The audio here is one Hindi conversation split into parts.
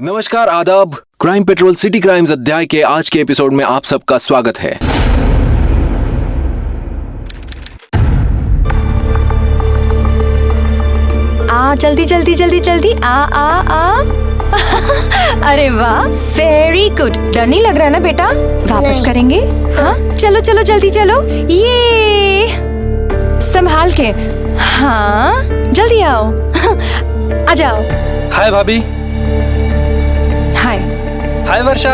नमस्कार, आदाब। क्राइम पेट्रोल सिटी क्राइम्स अध्याय के आज के एपिसोड में आप सबका स्वागत है। जल्दी जल्दी जल्दी जल्दी आ अरे वाह, वेरी गुड। डर नहीं लग रहा है ना बेटा? वापस नहीं। करेंगे। हाँ, चलो चलो जल्दी चलो। ये संभाल के। हाँ, जल्दी आओ। आ जाओ। हाय भाभी। हाय। हाय वर्षा।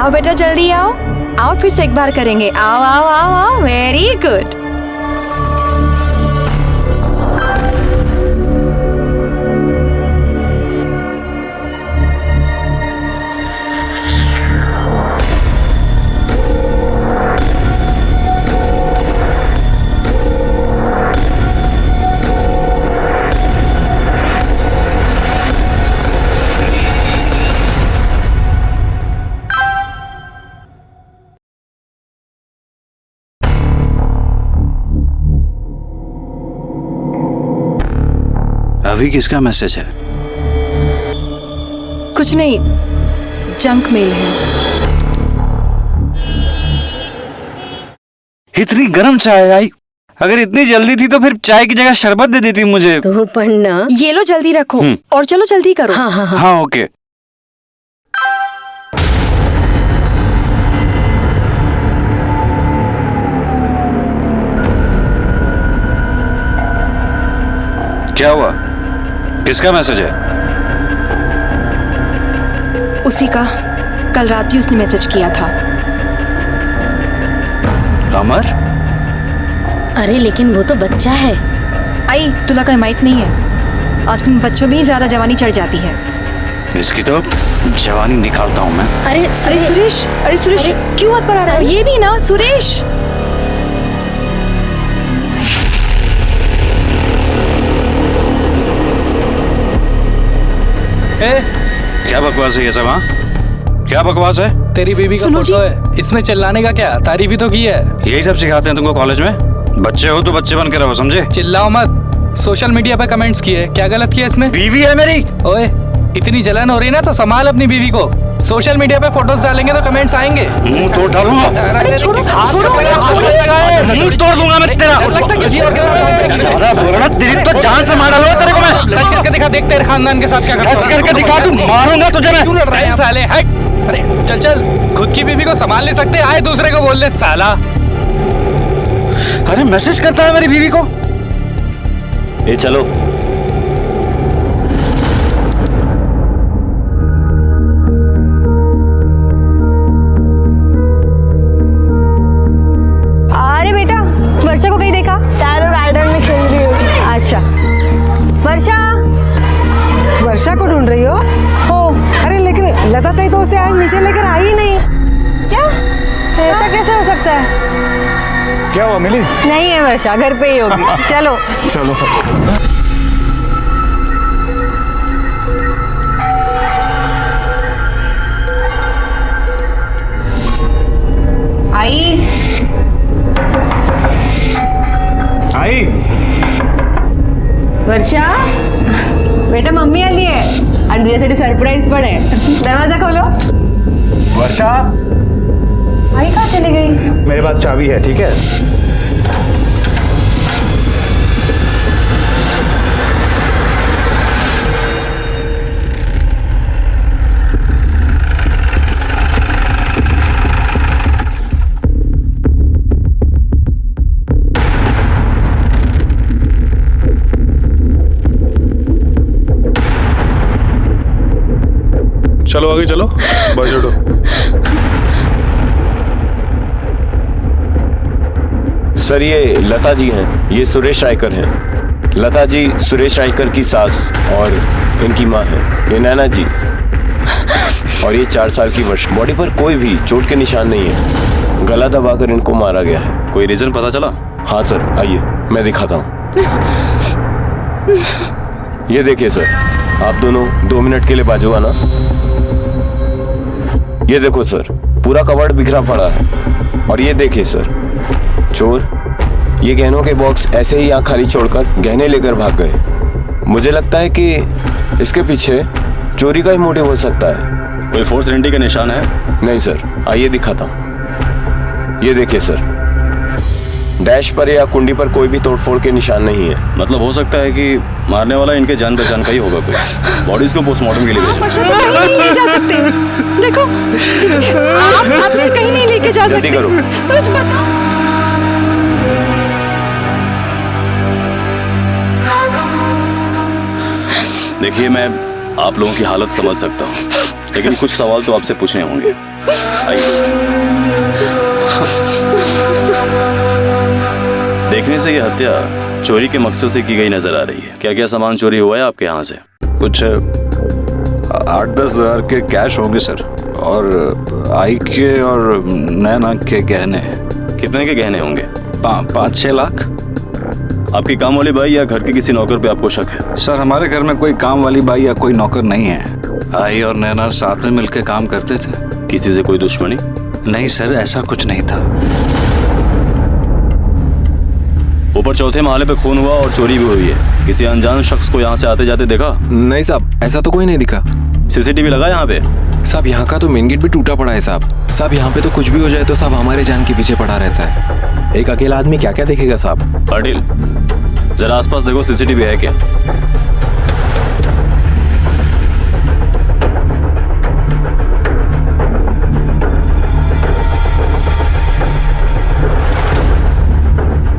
आओ बेटा, जल्दी आओ। आओ, फिर से एक बार करेंगे। आओ आओ आओ आओ, वेरी गुड। अभी किसका मैसेज है? कुछ नहीं, जंक मेल है। इतनी गर्म चाय आई। अगर इतनी जल्दी थी तो फिर चाय की जगह शरबत दे देती मुझे। तो पढ़ना। ये लो, जल्दी रखो। और चलो जल्दी करो। हाँ हाँ हाँ। हाँ ओके। क्या हुआ? किसका मैसेज है? उसी का, कल रात भी उसने मैसेज किया था। अमर? अरे लेकिन वो तो बच्चा है। आई, तुला का हिमायत नहीं है। आजकल बच्चों में ही ज्यादा जवानी चढ़ जाती है। इसकी तो जवानी निकालता हूँ मैं। अरे अरे सुरेश, अरे सुरेश, क्यों हाथ बढ़ा रहा है? ये भी ना सुरेश। ए, क्या बकवास है ये सब? हाँ, क्या बकवास है? तेरी बेबी का सुनो जी। फोटो है, इसमें चिल्लाने का क्या? तारीफ ही तो की है। यही सब सिखाते हैं तुमको कॉलेज में? बच्चे हो तो बच्चे बन के रहो, समझे? चिल्लाओ मत। सोशल मीडिया पे कमेंट्स किए, क्या गलत किया इसमें? बीवी है मेरी। ओए, इतनी जलन हो रही ना तो संभाल अपनी बीवी को। सोशल मीडिया पे फोटोज डालेंगे तो कमेंट्स आएंगे। मुंह तोड़ डालूंगा। अरे छोड़ो, छोड़ो, मुंह तोड़ दूंगा मैं तेरा। लगता है किसी और के साथ ज्यादा बोलना, तेरी तो जान से मार डालूंगा तेरे को मैं। टच करके दिखा, देख तेरे खानदान के साथ क्या करता टच करके दिखा, तू मारूंगा तुझे मैं। क्यों लड़ रहा है साले? हट। अरे चल चल, खुद की बीवी को संभाल नहीं सकते, आए दूसरे को बोल दे साला। अरे मैसेज करता है मेरी बीवी को। ये चलो। अरे बेटा, वर्षा को कहीं देखा? शायद वो गार्डन में खेल रही होगी। अच्छा, वर्षा को ढूंढ रही हो? अरे लेकिन लता ताई तो उसे आज नीचे लेकर आई ही नहीं। क्या? ऐसा कैसे हो सकता है? क्या हुआ मिली? नहीं है वर्षा, घर पे ही होगी। चलो चलो। आई वर्षा, बेटा मम्मी आली आहे आणि तुझ्यासाठी सरप्राईज पण आहे। दरवाजा खोलो। वर्षा, आई कहाँ चली गई? मेरे पास चाबी है, ठीक है? चलो आगे चलो, बस उठो। सर, ये लता जी हैं, ये सुरेश रायकर हैं। लता जी सुरेश रायकर की सास और इनकी माँ है। ये नैना जी और ये 4 साल की वर्षा। बॉडी पर कोई भी चोट के निशान नहीं है। गला दबाकर इनको मारा गया है। कोई रीजन पता चला? हाँ सर, आइए मैं दिखाता हूँ। ये देखिए सर, आप दोनों 2 मिनट के लिए बाजू आना। ये देखो सर, पूरा कवर्ड बिखरा पड़ा है। और ये देखिए सर, चोर ये गहनों के बॉक्स ऐसे ही यहाँ खाली छोड़कर गहने लेकर भाग गए। मुझे लगता है कि इसके पीछे चोरी का ही मोटिव हो सकता है। कोई फोर्स एंट्री का निशान है? नहीं सर, आइए दिखाता हूँ। ये देखिए सर, डैश पर या कुंडी पर कोई भी तोड़फोड़ के निशान नहीं है। मतलब हो सकता है कि मारने वाला इनके जान पहचान का ही होगा कोई। बॉडीज को पोस्टमार्टम के लिए भेजा। वर्षा को कहीं नहीं ले जा सकते। देखो, आप इसे कहीं नहीं लेके जा जल्दी सकते। करो। सूरज बताओ। देखिए, मैं आप लोगों की हालत समझ सकता हूँ, लेकिन कुछ सवाल तो आपसे पूछने होंगे। आइए। देखने से ये हत्या चोरी के मकसद से की गई नजर आ रही है। क्या क्या सामान चोरी हुआ है आपके यहाँ से? कुछ 8-10 हज़ार के कैश होंगे सर, और आई के और नैना के गहने। कितने के गहने होंगे? 5-6 लाख। आपकी काम वाली बाई या घर के किसी नौकर पे आपको शक है? सर, हमारे घर में कोई काम वाली बाई या कोई नौकर नहीं है। आई और नैना साथ में मिलकर काम करते थे। किसी से कोई दुश्मनी? नहीं सर, ऐसा कुछ नहीं था। ऊपर चौथे महले पे खून हुआ और चोरी भी हुई है। किसी अनजान शख्स को यहाँ से आते जाते देखा? नहीं साहब, ऐसा तो कोई नहीं दिखा। सीसीटीवी लगा यहाँ पे? साहब, यहाँ का तो मेन गेट भी टूटा पड़ा है साहब। साहब, यहाँ पे तो कुछ भी हो जाए तो साहब हमारे जान के पीछे पड़ा रहता है। एक अकेला आदमी क्या क्या देखेगा साहब। पाटिल, जरा आसपास देखो, सीसीटीवी है क्या?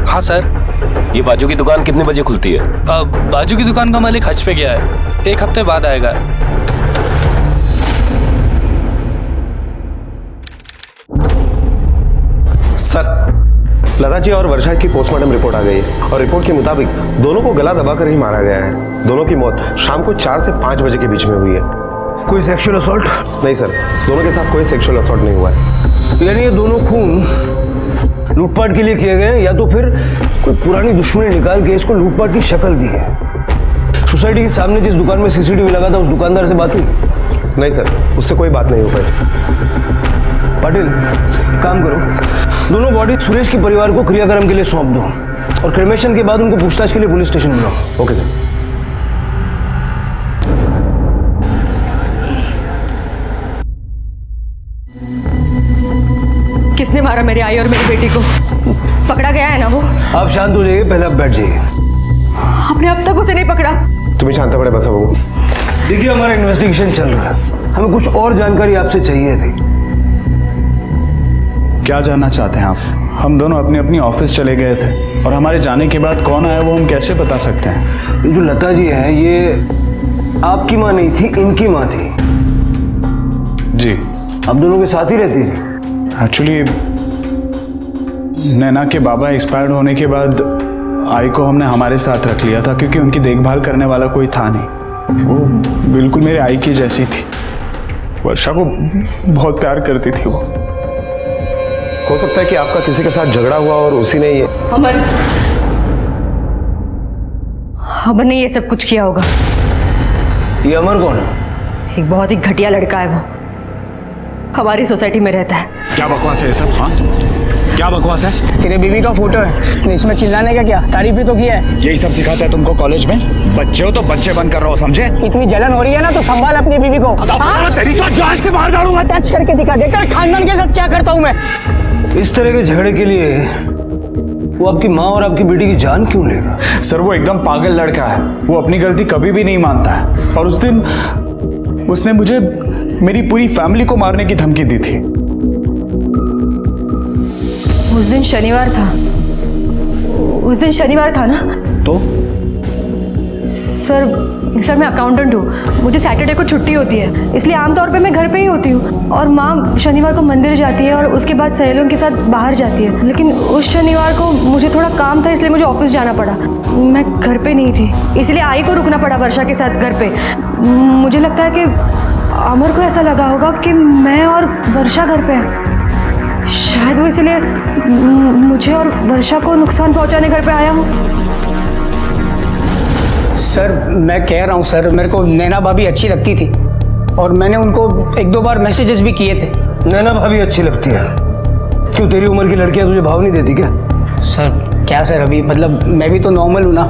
हाँ सर। ये बाजू की दुकान कितने बजे खुलती है? बाजू की दुकान का मालिक हज पे गया है, 1 हफ्ते बाद आएगा। सर, लता जी और वर्षा की पोस्टमार्टम रिपोर्ट आ गई है और रिपोर्ट के मुताबिक दोनों को गला दबाकर ही मारा गया है। दोनों की मौत शाम को 4 से 5 बजे के बीच में हुई है। कोई सेक्सुअल असॉल्ट? नहीं सर, दोनों के साथ कोई सेक्सुअल असॉल्ट नहीं हुआ है। यानी ये दोनों खून लूटपाट के लिए किए गए, या तो फिर कोई पुरानी दुश्मनी निकाल के इसको लूटपाट की शक्ल दी है। सोसाइटी के सामने जिस दुकान में सीसीटीवी लगा था, उस दुकानदार से बात हुई? नहीं सर, उससे कोई बात नहीं हो पाई। पाटिल, काम करो, दोनों बॉडी सुरेश के परिवार को क्रियाक्रम के लिए सौंप दो और क्रिमेशन के बाद उनको पूछताछ के लिए पुलिस स्टेशन बुलाओ। Okay sir. किसने मारा मेरी आई और मेरी बेटी को? पकड़ा गया है ना वो? आप शांत हो जाइए, पहले आप बैठ जाइए। आपने अब तक उसे नहीं पकड़ा? तुम्हें शांत पड़े बस बाबू। देखिए, हमारा इन्वेस्टिगेशन चल रहा है, हमें कुछ और जानकारी आपसे चाहिए थी। क्या जानना चाहते हैं आप? हम दोनों अपनी अपनी ऑफिस चले गए थे और हमारे जाने के बाद कौन आया वो हम कैसे बता सकते हैं? जो लता जी है, ये आपकी माँ नहीं थी, इनकी माँ थी। जी। आप दोनों के साथ ही रहती थी? एक्चुअली नैना के बाबा एक्सपायर्ड होने के बाद आई को हमने हमारे साथ रख लिया था, क्योंकि उनकी देखभाल करने वाला कोई था नहीं। वो बिल्कुल मेरे आई की जैसी थी। वर्षा को बहुत प्यार करती थी वो। हो सकता है कि आपका किसी के साथ झगड़ा हुआ और उसी ने ये अमर ने ये सब कुछ किया होगा। ये अमर कौन है? एक बहुत ही घटिया लड़का है वो, हमारी सोसाइटी में रहता है। क्या बकवास है ये सब? हाँ, क्या बकवास है? तेरे बीवी का फोटो है, इसमें चिल्लाने का क्या? तारीफ ही तो किया है। यही सब सिखाते हैं तुमको कॉलेज में? बच्चे हो तो बच्चे बन कर रहो, समझे? इतनी जलन हो रही है ना, तो संभाल अपनी बीवी को। तेरी तो जान से मार डालूंगा। टच करके दिखा, देखकर खानदान के साथ क्या करता हूँ मैं। इस तरह के झगड़े के लिए वो आपकी माँ और आपकी बेटी की जान क्यों लेगा? सर, वो एकदम पागल लड़का है, वो अपनी गलती कभी भी नहीं मानता है। और उस दिन उसने मुझे मेरी पूरी फैमिली को मारने की धमकी दी थी। उस दिन शनिवार था। उस दिन शनिवार था ना? तो सर मैं अकाउंटेंट हूँ, मुझे सैटरडे को छुट्टी होती है, इसलिए आमतौर पे मैं घर पे ही होती हूँ। और माँ शनिवार को मंदिर जाती है और उसके बाद सहेलियों के साथ बाहर जाती है। लेकिन उस शनिवार को मुझे थोड़ा काम था, इसलिए मुझे ऑफिस जाना पड़ा। मैं घर पे नहीं थी, इसलिए आई को रुकना पड़ा वर्षा के साथ घर पे। मुझे लगता है कि अमर को ऐसा लगा होगा कि मैं और वर्षा घर पे है, शायद वो इसलिए मुझे और वर्षा को नुकसान पहुंचाने घर पे आया हूँ। सर, मैं कह रहा हूँ सर, मेरे को नैना भाभी अच्छी लगती थी और मैंने उनको 1-2 बार मैसेजेस भी किए थे। नैना भाभी अच्छी लगती है? क्यों, तेरी उम्र की लड़कियां तुझे भाव नहीं देती क्या? सर क्या सर, अभी मतलब मैं भी तो नॉर्मल हूँ ना।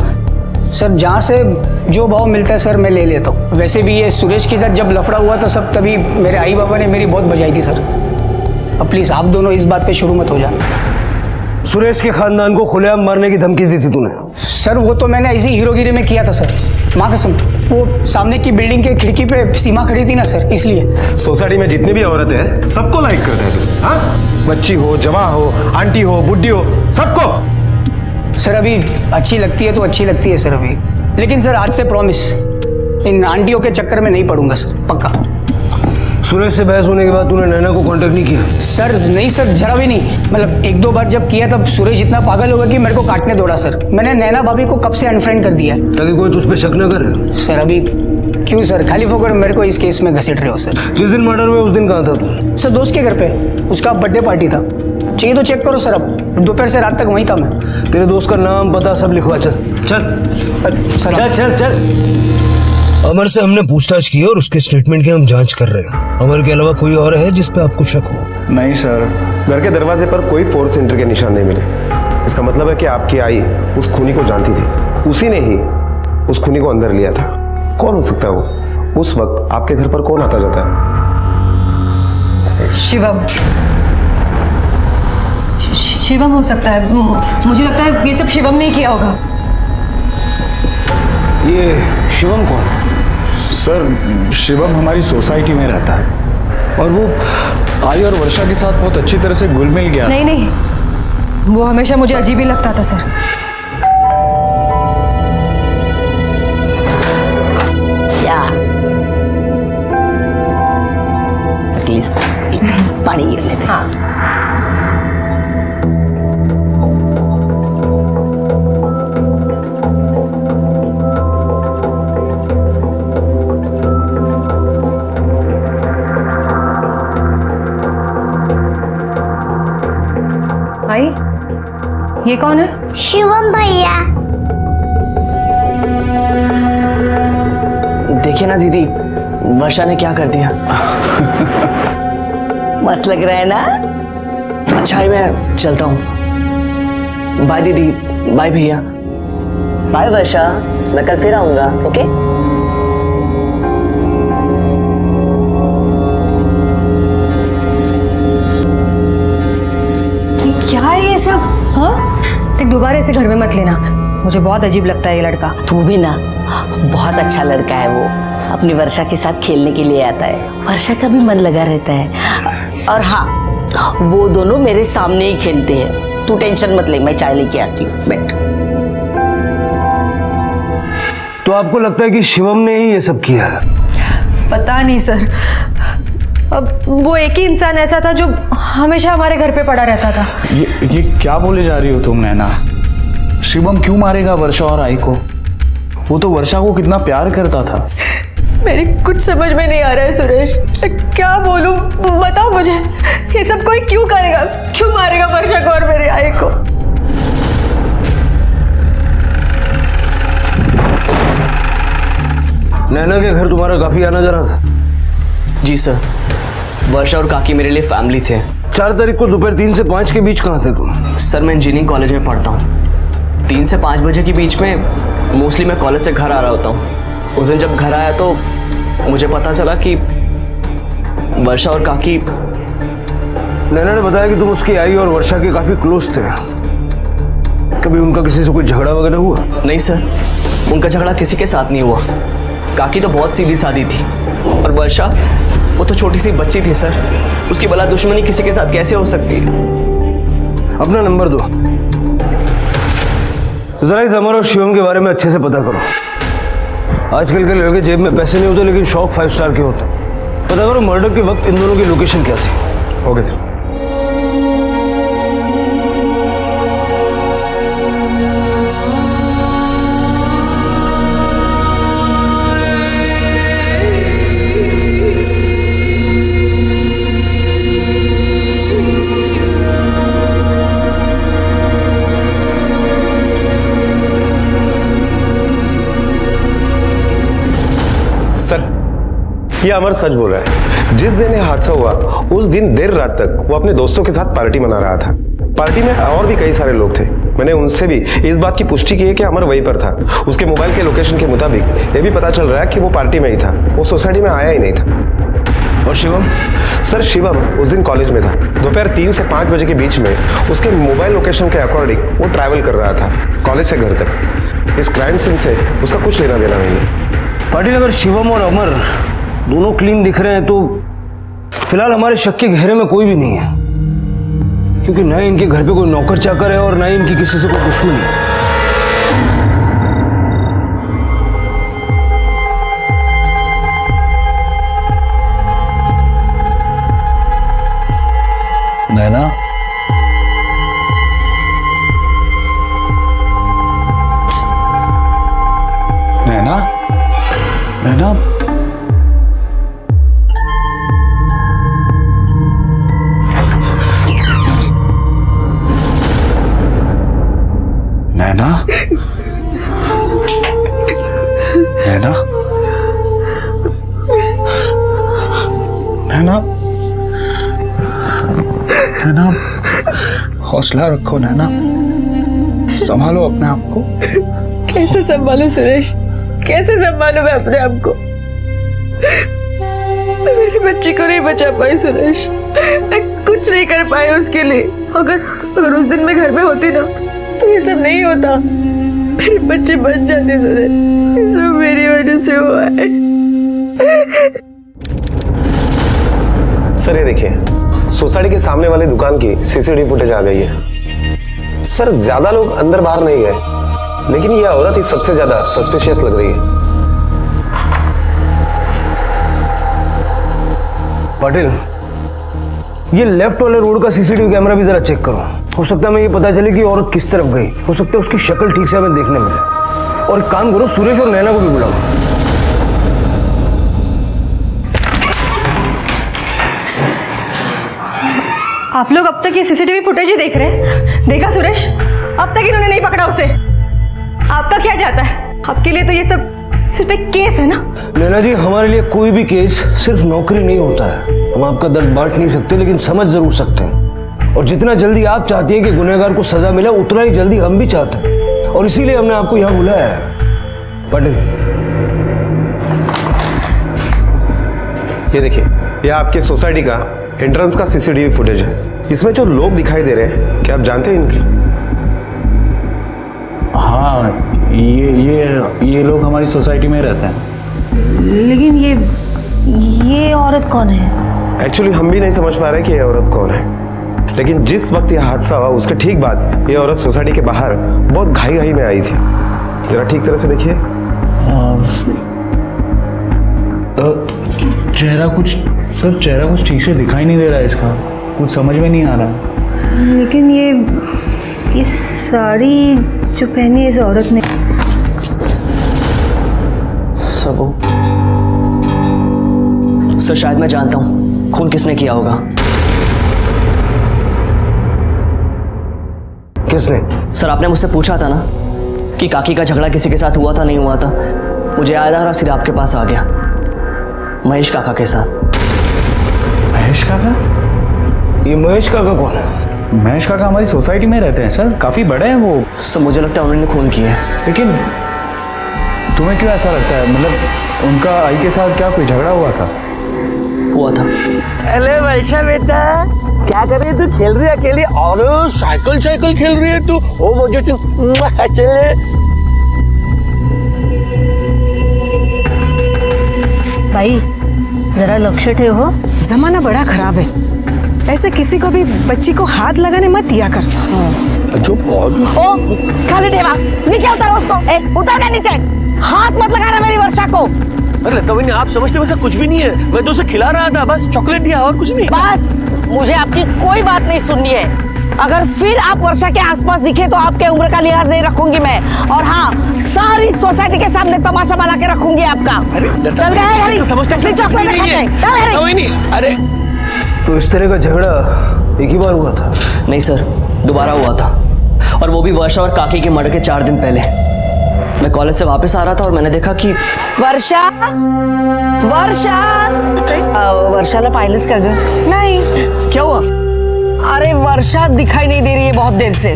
सर जहाँ से जो भाव मिलता है सर मैं ले लेता हूँ। वैसे भी ये सुरेश के साथ जब लफड़ा हुआ तो सब तभी मेरे आई बाबा ने मेरी बहुत बजाई थी सर। अब प्लीज़ आप दोनों इस बात पे शुरू मत हो जाना। सुरेश के खानदान को खुलेआम मारने की धमकी दी थी तूने? सर वो तो मैंने ऐसी हीरोगिरी में किया था सर, माँ कसम। वो सामने की बिल्डिंग के खिड़की पे सीमा खड़ी थी ना सर, इसलिए। सोसाइटी में जितनी भी औरतें हैं सबको लाइक करता है तू, हाँ? बच्ची हो, जवां हो, आंटी हो, बुड्ढी हो, सबको। सर अभी अच्छी लगती है तो अच्छी लगती है सर अभी, लेकिन सर आज से प्रॉमिस इन आंटियों के चक्कर में नहीं पड़ूंगा सर, पक्का। सुरेश से बहस होने के बाद तूने नैना को कांटेक्ट नहीं किया? सर नहीं सर, जरा भी नहीं। मतलब एक दो बार जब किया तब सुरेश इतना पागल होगा कि मेरे को काटने दौड़ा सर। मैंने नैना भाभी को कब से अनफ्रेंड कर दिया है। ताकि कोई तुझ पे शक न करे? सर अभी क्यों सर, खाली फोकर मेरे को इस केस में घसीट रहे हो सर। जिस दिन मर्डर हुआ उस दिन कहाँ था तू? सर दोस्त के घर पे, उसका बर्थडे पार्टी था। चाहिए तो चेक करो सर, अब दोपहर से रात तक वहीं था मैं। तेरे दोस्त का नाम पता सब लिखवा। चल चल चल चल चल। अमर से हमने पूछताछ की और उसके स्टेटमेंट की हम जांच कर रहे हैं। अमर के अलावा कोई और है जिस पे आपको शक हो? नहीं सर। घर के दरवाजे पर कोई फोर्स एंट्री के निशान नहीं मिले। इसका मतलब है कि आपकी आई उस खूनी को जानती थी, उसी ने ही उस खूनी को अंदर लिया था। कौन हो सकता है वो? उस वक्त आपके घर पर कौन आता जाता है? शिवम। शिवम हो सकता है, मुझे लगता है ये सब शिवम ने किया होगा। ये शिवम कौन? सर शिवम हमारी सोसाइटी में रहता है और वो आई और वर्षा के साथ बहुत अच्छी तरह से घुल मिल गया। नहीं नहीं, वो हमेशा मुझे अजीब ही लगता था सर। पानी गिर लेते। हाँ। भाई ये कौन है? शिवम भैया। देखिए ना दीदी, वर्षा ने क्या कर दिया। मस्त लग रहा है ना? अच्छा है, मैं चलता हूँ। बाय दीदी, बाय भैया। बाय वर्षा, मैं कल फिर आऊंगा। ओके? क्या है ये सब? हाँ, देख दोबारा ऐसे घर में मत लेना, मुझे बहुत अजीब लगता है ये लड़का। तू भी ना, बहुत अच्छा लड़का है वो, अपनी वर्षा के साथ खेलने के लिए आता है। वर्षा का भी मन लगा रहता है। और हाँ, वो दोनों मेरे सामने ही खेलते हैं। तू टेंशन मत ले, मैं चाय लेके आती हूँ, बैठ। तो आपको लगता है कि शिवम ने ही ये सब किया? पता नहीं सर, अब वो एक ही इंसान ऐसा था जो हमेशा हमारे घर पे पड़ा रहता था। ये क्या बोले जा रही हो तुम नैना? शिवम क्यों मारेगा वर्षा और आई को? वो तो वर्षा को कितना प्यार करता था। मेरी कुछ समझ में नहीं आ रहा है सुरेश, क्या बोलूं? बताओ मुझे, ये सब कोई क्यों करेगा? क्यों मारेगा वर्षा को और मेरे आई को? नैना के घर तुम्हारा काफी आना जा रहा था? जी सर, वर्षा और काकी मेरे लिए फैमिली थे। 4 तारीख को दोपहर 3 से 5 के बीच कहाँ थे तुम? सर मैं इंजीनियरिंग कॉलेज में पढ़ता हूँ। 3 से 5 बजे के बीच में मोस्टली मैं कॉलेज से घर आ रहा होता हूँ। उस दिन जब घर आया तो मुझे पता चला कि वर्षा और काकी। नैना ने बताया कि तुम उसकी आई और वर्षा के काफी क्लोज थे। कभी उनका किसी से कोई झगड़ा वगैरह हुआ? नहीं सर, उनका झगड़ा किसी के साथ नहीं हुआ। काकी तो बहुत सीधी सादी थी और वर्षा, वो तो छोटी सी बच्ची थी सर। उसकी भला दुश्मनी किसी के साथ कैसे हो सकती है? अपना नंबर दो, जरा इस अमर और शिवम के बारे में अच्छे से पता करो। आजकल के लोगों के जेब में पैसे नहीं होते लेकिन शौक 5 स्टार के होते। पता करो मर्डर के वक्त इन दोनों की लोकेशन क्या थी। Okay sir. सर, ये अमर सच बोल रहा है। जिस दिन ये हादसा हुआ उस दिन देर रात तक वो अपने दोस्तों के साथ पार्टी मना रहा था। पार्टी में और भी कई सारे लोग थे। मैंने उनसे भी इस बात की पुष्टि की है कि अमर वहीं पर था। उसके मोबाइल के लोकेशन के मुताबिक ये भी पता चल रहा है कि वो पार्टी में ही था, वो सोसाइटी में आया ही नहीं था। और शिवम? सर शिवम उस दिन कॉलेज में था। दोपहर 3 से 5 बजे के बीच में उसके मोबाइल लोकेशन के अकॉर्डिंग वो ट्रैवल कर रहा था कॉलेज से घर तक। इस क्राइम सीन से उसका कुछ लेना देना नहीं है। पाटिल, अगर शिवम और अमर दोनों क्लीन दिख रहे हैं तो फिलहाल हमारे शक के घेरे में कोई भी नहीं है, क्योंकि ना इनके घर पे कोई नौकर चाकर है और ना ही इनकी किसी से कोई दुश्मनी है। नैना, नैना, नैना, नैना, नैना, नैना, नैना, हौसला रखो नैना, संभालो अपने आप को। कैसे संभालू सुरेश, कैसे संभालू मैं अपने आप को? मैं मेरे बच्चे को नहीं बचा पाई सुरेश, मैं कुछ नहीं कर पाई उसके लिए। अगर उस दिन मैं घर में होती ना तो ये सब नहीं होता, मेरे बच्चे बच जाते सुरेश। ये सब मेरी वजह से हुआ है। सर ये देखिए, सोसाइटी के सामने वाली दुकान की सीसीटीवी फुटेज आ गई है। सर ज्यादा लोग अंदर बाहर नहीं गए, लेकिन ये औरत ही सबसे ज्यादा सस्पिशियस लग रही है। पाटिल, ये लेफ्ट वाले रोड का सीसीटीवी कैमरा भी जरा चेक करो। हो सकता है मैं ये पता चले कि औरत किस तरफ गई। हो सकता है उसकी शक्ल ठीक से हमें देखने मिले। और एक काम करो, सुरेश और नैना को भी बुलाओ। आप लोग अब तक ये सीसीटीवी फुटेज ही देख रहे हैं? देखा सुरेश, अब तक इन्होंने नहीं पकड़ा उसे। आपका क्या जाता है? आपके लिए तो ये सब सिर्फ एक केस है ना? नैना जी, हमारे लिए कोई भी केस सिर्फ नौकरी नहीं होता है। हम आपका दर्द बांट नहीं सकते, लेकिन समझ जरूर सकते हैं। और जितना जल्दी आप चाहती हैं कि गुनहगार को सजा मिले, उतना ही जल्दी हम भी चाहते हैं। और इसीलिए हमने आपको यहाँ बुलाया है। पाटिल, ये देखिए, ये आपके सोसाइटी का एंट्रेंस का सीसीटीवी फुटेज है। इसमें जो लोग दिखाई दे रहे हैं, क्या आप जानते हैं इनके? हाँ, ये लोग हमारी सोसाइटी में रहते हैं। लेकिन ये औरत कौन है? एक्चुअली हम भी नहीं समझ पा रहे कि ये औरत कौन है, लेकिन जिस वक्त यह हादसा हुआ उसके ठीक बाद ये औरत सोसाइटी के बाहर बहुत घाई में आई थी। जरा ठीक तरह से देखिए। चेहरा कुछ ठीक से दिखाई नहीं दे रहा है इसका, कुछ समझ में नहीं आ रहा। लेकिन ये साड़ी जो पहनी है इस औरत ने, सर शायद मैं जानता हूँ खून किसने किया होगा। किसने? सर आपने मुझसे पूछा था ना कि काकी का झगड़ा किसी के साथ हुआ था नहीं हुआ था। मुझे याद आ रहा, सीधा आपके पास आ गया, महेश काका के साथ। महेश काका? ये महेश काका कौन है? महेश काका हमारी सोसाइटी में रहते हैं सर, काफी बड़े हैं वो। सर मुझे लगता है उन्होंने खून किया है। लेकिन तुम्हें क्यों ऐसा लगता है? मतलब उनका आई के साथ क्या कोई झगड़ा हुआ था? हुआ था। अरे वर्षा बेटा, क्या कर रही है तू? खेल रही है अकेली? और साइकिल खेल रही है तू? ओ मुझे तू चले। भाई जरा लक्ष्य ठेवो, जमाना बड़ा खराब है। ऐसे किसी को भी बच्ची को हाथ लगाने मत दिया कर। जो बहुत ओ खाली देवा, नीचे उतारो उसको। उतर गया नीचे। हाथ मत लगाना मेरी वर्षा को। अरे लता बहन, आप समझते वैसा कुछ भी नहीं है। मैं तो उसे खिला रहा था, बस चॉकलेट दिया और कुछ नहीं। बस मुझे आपकी कोई बात नहीं सुननी है। अगर फिर आप वर्षा के आसपास दिखे तो आपके उम्र का लिहाज नहीं रखूंगी मैं। और हाँ, सारी सोसाइटी के सामने तमाशा बना के रखूंगी आपका। चल गए हरी, चॉकलेट खाते। चल हरी। अरे तो इस तरह का झगड़ा एक ही बार हुआ था? नहीं सर, दोबारा हुआ था, और वो भी वर्षा और काकी के मर्डर के 4 दिन पहले। मैं कॉलेज से वापस आ रहा था और मैंने देखा कि वर्षाला पाहिलंस का ग? नहीं। क्या हुआ? अरे वर्षा दिखाई नहीं दे रही है बहुत देर से।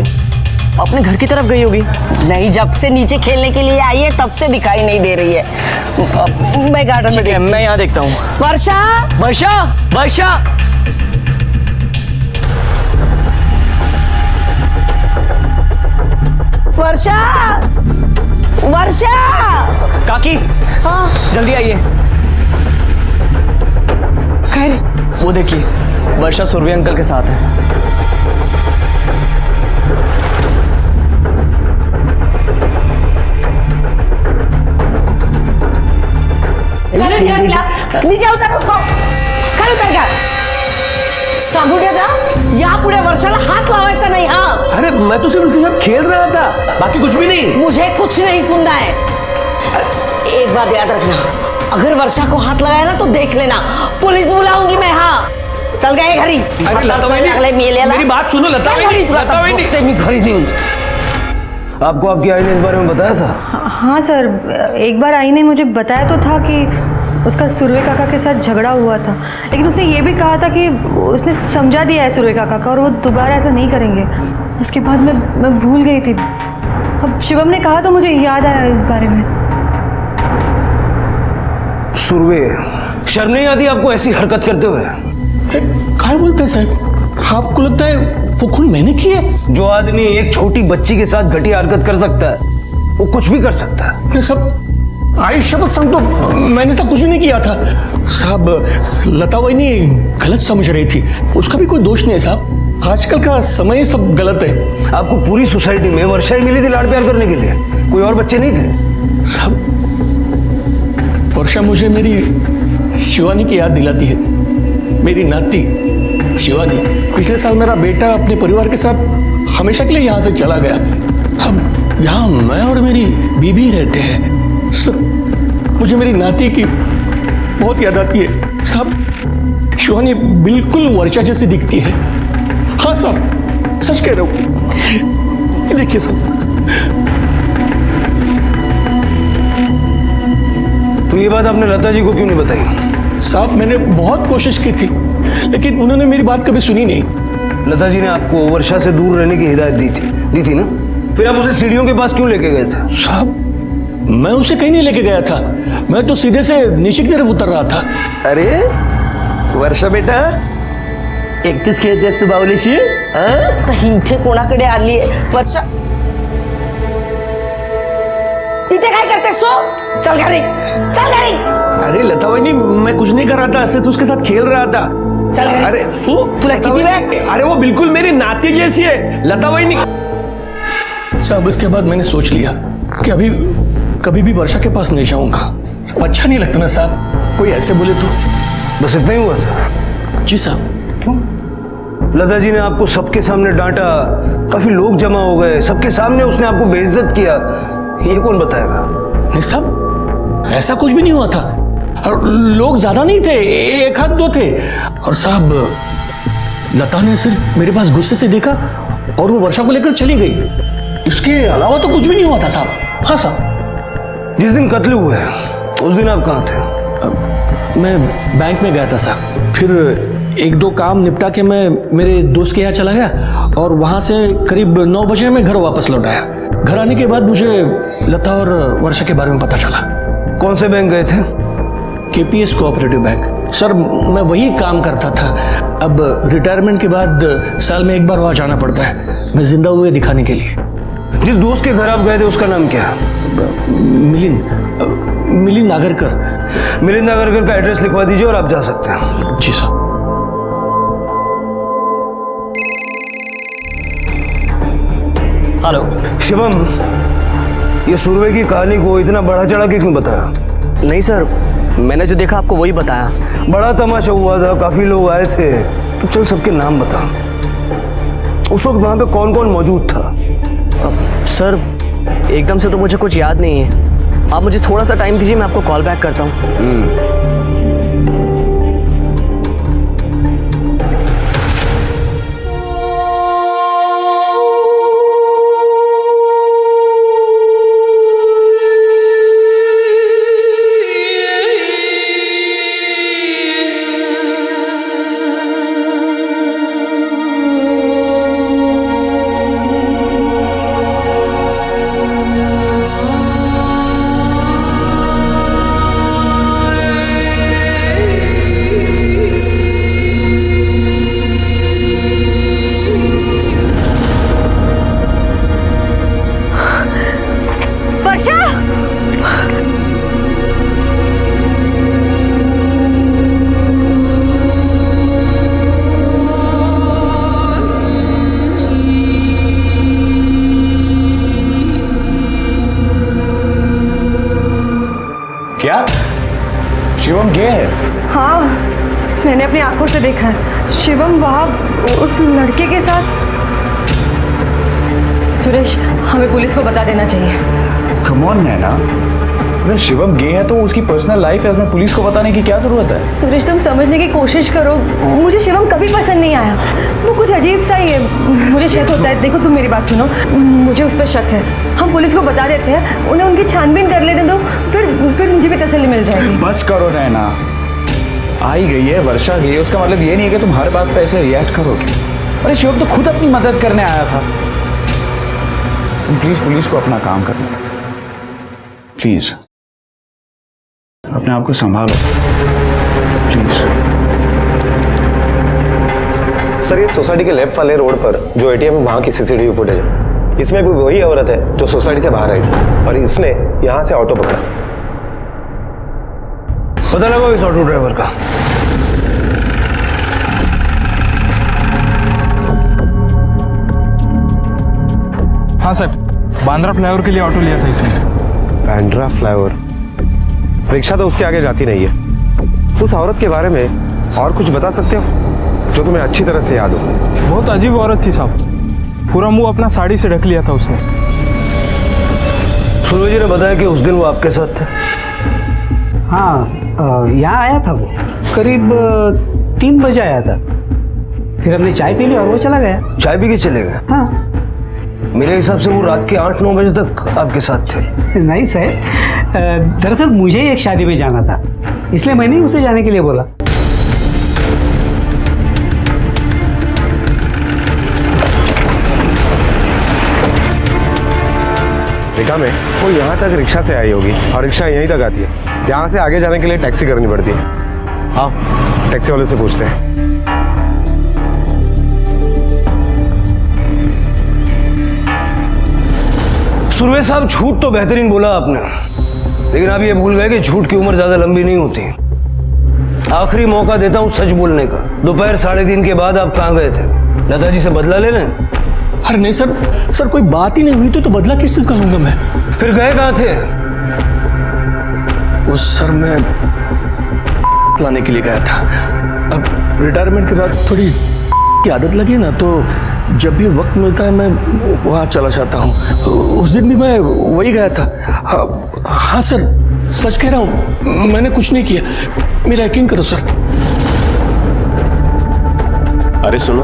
अपने घर की तरफ गई होगी। नहीं, जब से नीचे खेलने के लिए आई है तब से दिखाई नहीं दे रही है। मैं गार्डन में मैं यहाँ देखता हूँ। वर्षा, वर्षा, वर्षा। वर्षा, वर्षा। काकी, हाँ जल्दी आइए। खैर, वो देखिए, वर्षा सुरभि अंकल के साथ है। नीचे उतर उसको, खाली उतर कर। सागुड़िया जा, यहाँ पूरे वर्षाला हाथ लावायचा नहीं। हाँ, अरे मैं तो सिर्फ उसके साथ खेल रहा था, बाकी कुछ भी नहीं। मुझे कुछ नहीं सुनना है। एक बात याद रखना, अगर वर्षा को हाथ लगाया ना तो देख लेना, पुलिस बुलाऊंगी मैं। हाँ, चल गए घरी। अरे लता बहनी, मेरी बात सुनो लता बहनी, लता बहनी। घरी नहीं। आपको आपकी आई ने इस बारे में बताया था? हाँ सर, एक बार आई ने मुझे बताया तो था कि उसका सुरवे काका के साथ झगड़ा हुआ था, लेकिन उसने ये भी कहा था कि उसने समझा दिया है सुरवे काका का और वो दोबारा ऐसा नहीं करेंगे। उसके बाद मैं भूल गई थी। अब शिवम ने कहा तो मुझे याद आया इस बारे में। सुरवे, शर्म नहीं आती आपको ऐसी हरकत करते हुए? क्या बोलते हैं साहब? आपको लगता है वो खून मैंने किया? जो आदमी एक छोटी बच्ची के साथ घटिया हरकत कर सकता है वो कुछ भी कर सकता है। सब आई शपथ संग तो मैंने सब कुछ भी नहीं किया था साहब। लता वही गलत समझ रही थी, उसका भी कोई दोष नहीं है साहब। आजकल का समय सब गलत है। आपको पूरी सोसाइटी में वर्षा ही मिली थी लाड प्यार करने के लिए, कोई और बच्चे नहीं थे? सब वर्षा मुझे मेरी शिवानी की याद दिलाती है, मेरी नाती शिवानी। पिछले साल मेरा बेटा अपने परिवार के साथ हमेशा के लिए यहाँ से चला गया। अब यहाँ मैं और मेरी बीबी रहते हैं। सब मुझे मेरी नाती की बहुत याद आती है साहब। शिवानी बिल्कुल वर्षा जैसी दिखती है। हाँ साहब, सच कह रहा हूँ। ये देखिए साहब। तो ये बात आपने लता जी को क्यों नहीं बताई? साहब मैंने बहुत कोशिश की थी, लेकिन उन्होंने मेरी बात कभी सुनी नहीं। लता जी ने आपको वर्षा से दूर रहने की हिदायत दी थी ना? फिर आप उसे सीढ़ियों के पास क्यों लेके गए थे? साहब मैं उसे कहीं नहीं लेके गया था, मैं तो सीधे से नीचे की तरफ उतर रहा था। अरे वर्षा बेटा, एकटीच खेळतेस तू बाहुलीशी? इथे कोणाकडे आली वर्षा? इथे काय करतेस सो? चल घरी, चल घरी। अरे लता बहनी, मैं कुछ नहीं कर रहा था, सिर्फ उसके साथ खेल रहा था। चल घरी। अरे तुला किती वेळ? अरे वो बिल्कुल मेरी नाती जैसी है लता बहनी। साहब इसके बाद मैंने सोच लिया कि अभी कभी भी वर्षा के पास नहीं जाऊंगा। अच्छा नहीं लगता ना साहब, कोई ऐसे बोले तो। बस इतना ही हुआ था? जी साहब। क्यों? लता जी ने आपको सबके सामने डांटा, काफी लोग जमा हो गए, सबके सामने उसने आपको बेइज्जत किया, ये कौन बताएगा? नहीं साहब, ऐसा कुछ भी नहीं हुआ था और लोग ज्यादा नहीं थे, एक हाथ दो थे। और साहब लता ने सिर्फ मेरे पास गुस्से से देखा और वो वर्षा को लेकर चली गई। इसके अलावा तो कुछ भी नहीं हुआ था साहब। हाँ साहब। जिस दिन कत्ल हुआ है उस दिन आप कहाँ थे? मैं बैंक में गया था साहब, फिर एक दो काम निपटा के मैं मेरे दोस्त के यहाँ चला गया और वहाँ से करीब 9 बजे मैं घर वापस लौट आया। घर आने के बाद मुझे लता और वर्षा के बारे में पता चला। कौन से बैंक गए थे? KPS cooperative bank. सर मैं वही काम करता था, अब रिटायरमेंट के बाद साल में एक बार वहाँ जाना पड़ता है, मैं जिंदा हुए दिखाने के लिए। जिस दोस्त के घर आप गए थे उसका नाम क्या है? मिलिंद नागरकर। मिलिंद नागरकर का एड्रेस लिखवा दीजिए और आप जा सकते हैं। जी सर। हेलो शिवम, ये सुरवे की कहानी को इतना बढ़ा चढ़ा के क्यों बताया? नहीं सर, मैंने जो देखा आपको वही बताया। बड़ा तमाशा हुआ था, काफी लोग आए थे, तो चल सबके नाम बता। उस वक्त वहां पे कौन कौन मौजूद था? सर एकदम से तो मुझे कुछ याद नहीं है, आप मुझे थोड़ा सा टाइम दीजिए, मैं आपको कॉल बैक करता हूँ। क्या शिवम गे है? हाँ, मैंने अपनी आंखों से देखा है। शिवम वहाँ उस लड़के के साथ। सुरेश, हमें पुलिस को बता देना चाहिए। कम ऑन नैना, अगर शिवम गे है तो उसकी पर्सनल लाइफ है, उसमें पुलिस को बताने की क्या जरूरत है? सुरेश, तुम समझने की कोशिश करो। मुझे शिवम कभी पसंद नहीं आया। वो कुछ अजीब सा ही है। मुझे शक होता है। देखो, तुम मेरी बात सुनो, मुझे उस पर शक है। हम पुलिस को बता देते हैं, उन्हें उनकी छानबीन कर लेते तो फिर मुझे भी तसल्ली मिल जाएगी। बस करो नैना, आई गई है, वर्षा गई है, उसका मतलब ये नहीं है कि तुम हर बात पे ऐसे रिएक्ट करोगे। अरे शिवम तो खुद अपनी मदद करने आया था। तुम प्लीज पुलिस को अपना काम करने दो, प्लीज अपने आप को संभालो प्लीज। सर, ये सोसाइटी के लेफ्ट वाले रोड पर जो एटीएम वहां की सीसीटीवी फुटेज है, इसमें भी वही औरत है जो सोसाइटी से बाहर आई थी और इसने यहां से ऑटो पकड़ा। पता लगा इस ऑटो ड्राइवर का? हाँ सर, बांद्रा फ्लाईओवर के लिए ऑटो लिया था इसने। बांद्रा फ्लाईओवर? रिक्शा तो उसके आगे जाती नहीं है। उस औरत के बारे में और कुछ बता सकते हो जो तुम्हें अच्छी तरह से याद हो? बहुत अजीब औरत थी साहब, पूरा मुंह अपना साड़ी से ढक लिया था उसने। सूरज जी ने बताया कि उस दिन वो आपके साथ थे। हाँ, यहाँ आया था वो, करीब 3 बजे आया था। फिर हमने चाय पी ली और वो चला गया। चाय पी के चले गए? हाँ। मेरे हिसाब से वो रात के 8-9 बजे तक आपके साथ थे। नहीं सर, दरअसल मुझे एक शादी में जाना था, इसलिए मैंने उसे जाने के लिए बोला। रिका में वो यहाँ तक रिक्शा से आई होगी और रिक्शा यहीं तक आती है। यहाँ से आगे जाने के लिए टैक्सी करनी पड़ती है। हाँ, टैक्सी वाले से पूछते हैं। सुरवे साहब, झूठ तो बेहतरीन बोला आपने, लेकिन आप ये भूल गए कि झूठ की उम्र ज्यादा लंबी नहीं होती। आखिरी मौका देता हूँ सच बोलने का। दोपहर 3:30 के बाद आप कहाँ गए थे? लता जी से बदला लेने? अरे नहीं सर, कोई बात ही नहीं हुई तो बदला किस चीज का लूंगा मैं? फिर गए कहाँ थे? उस सर मैं लाने के लिए गया था। अब रिटायरमेंट के बाद थोड़ी की आदत लगी ना, तो जब भी वक्त मिलता है मैं वहाँ चला जाता हूँ। उस दिन भी मैं वही गया था। हाँ सर, सच कह रहा हूँ, मैंने कुछ नहीं किया, मेरा यकीन करो सर। अरे सुनो,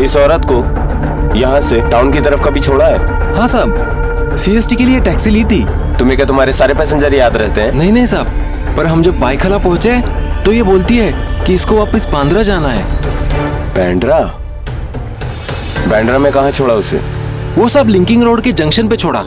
इस औरत को यहाँ से टाउन की तरफ कभी छोड़ा है? हाँ साहब, सीएसटी के लिए टैक्सी ली थी। तुम्हें क्या तुम्हारे सारे पैसेंजर याद रहते हैं? नहीं साहब, पर हम जब बाइखला पहुंचे तो ये बोलती है कि इसको वापस बांद्रा जाना है। बांद्रा? बांद्रा में कहाँ छोड़ा उसे? वो सब लिंकिंग रोड के जंक्शन पे छोड़ा।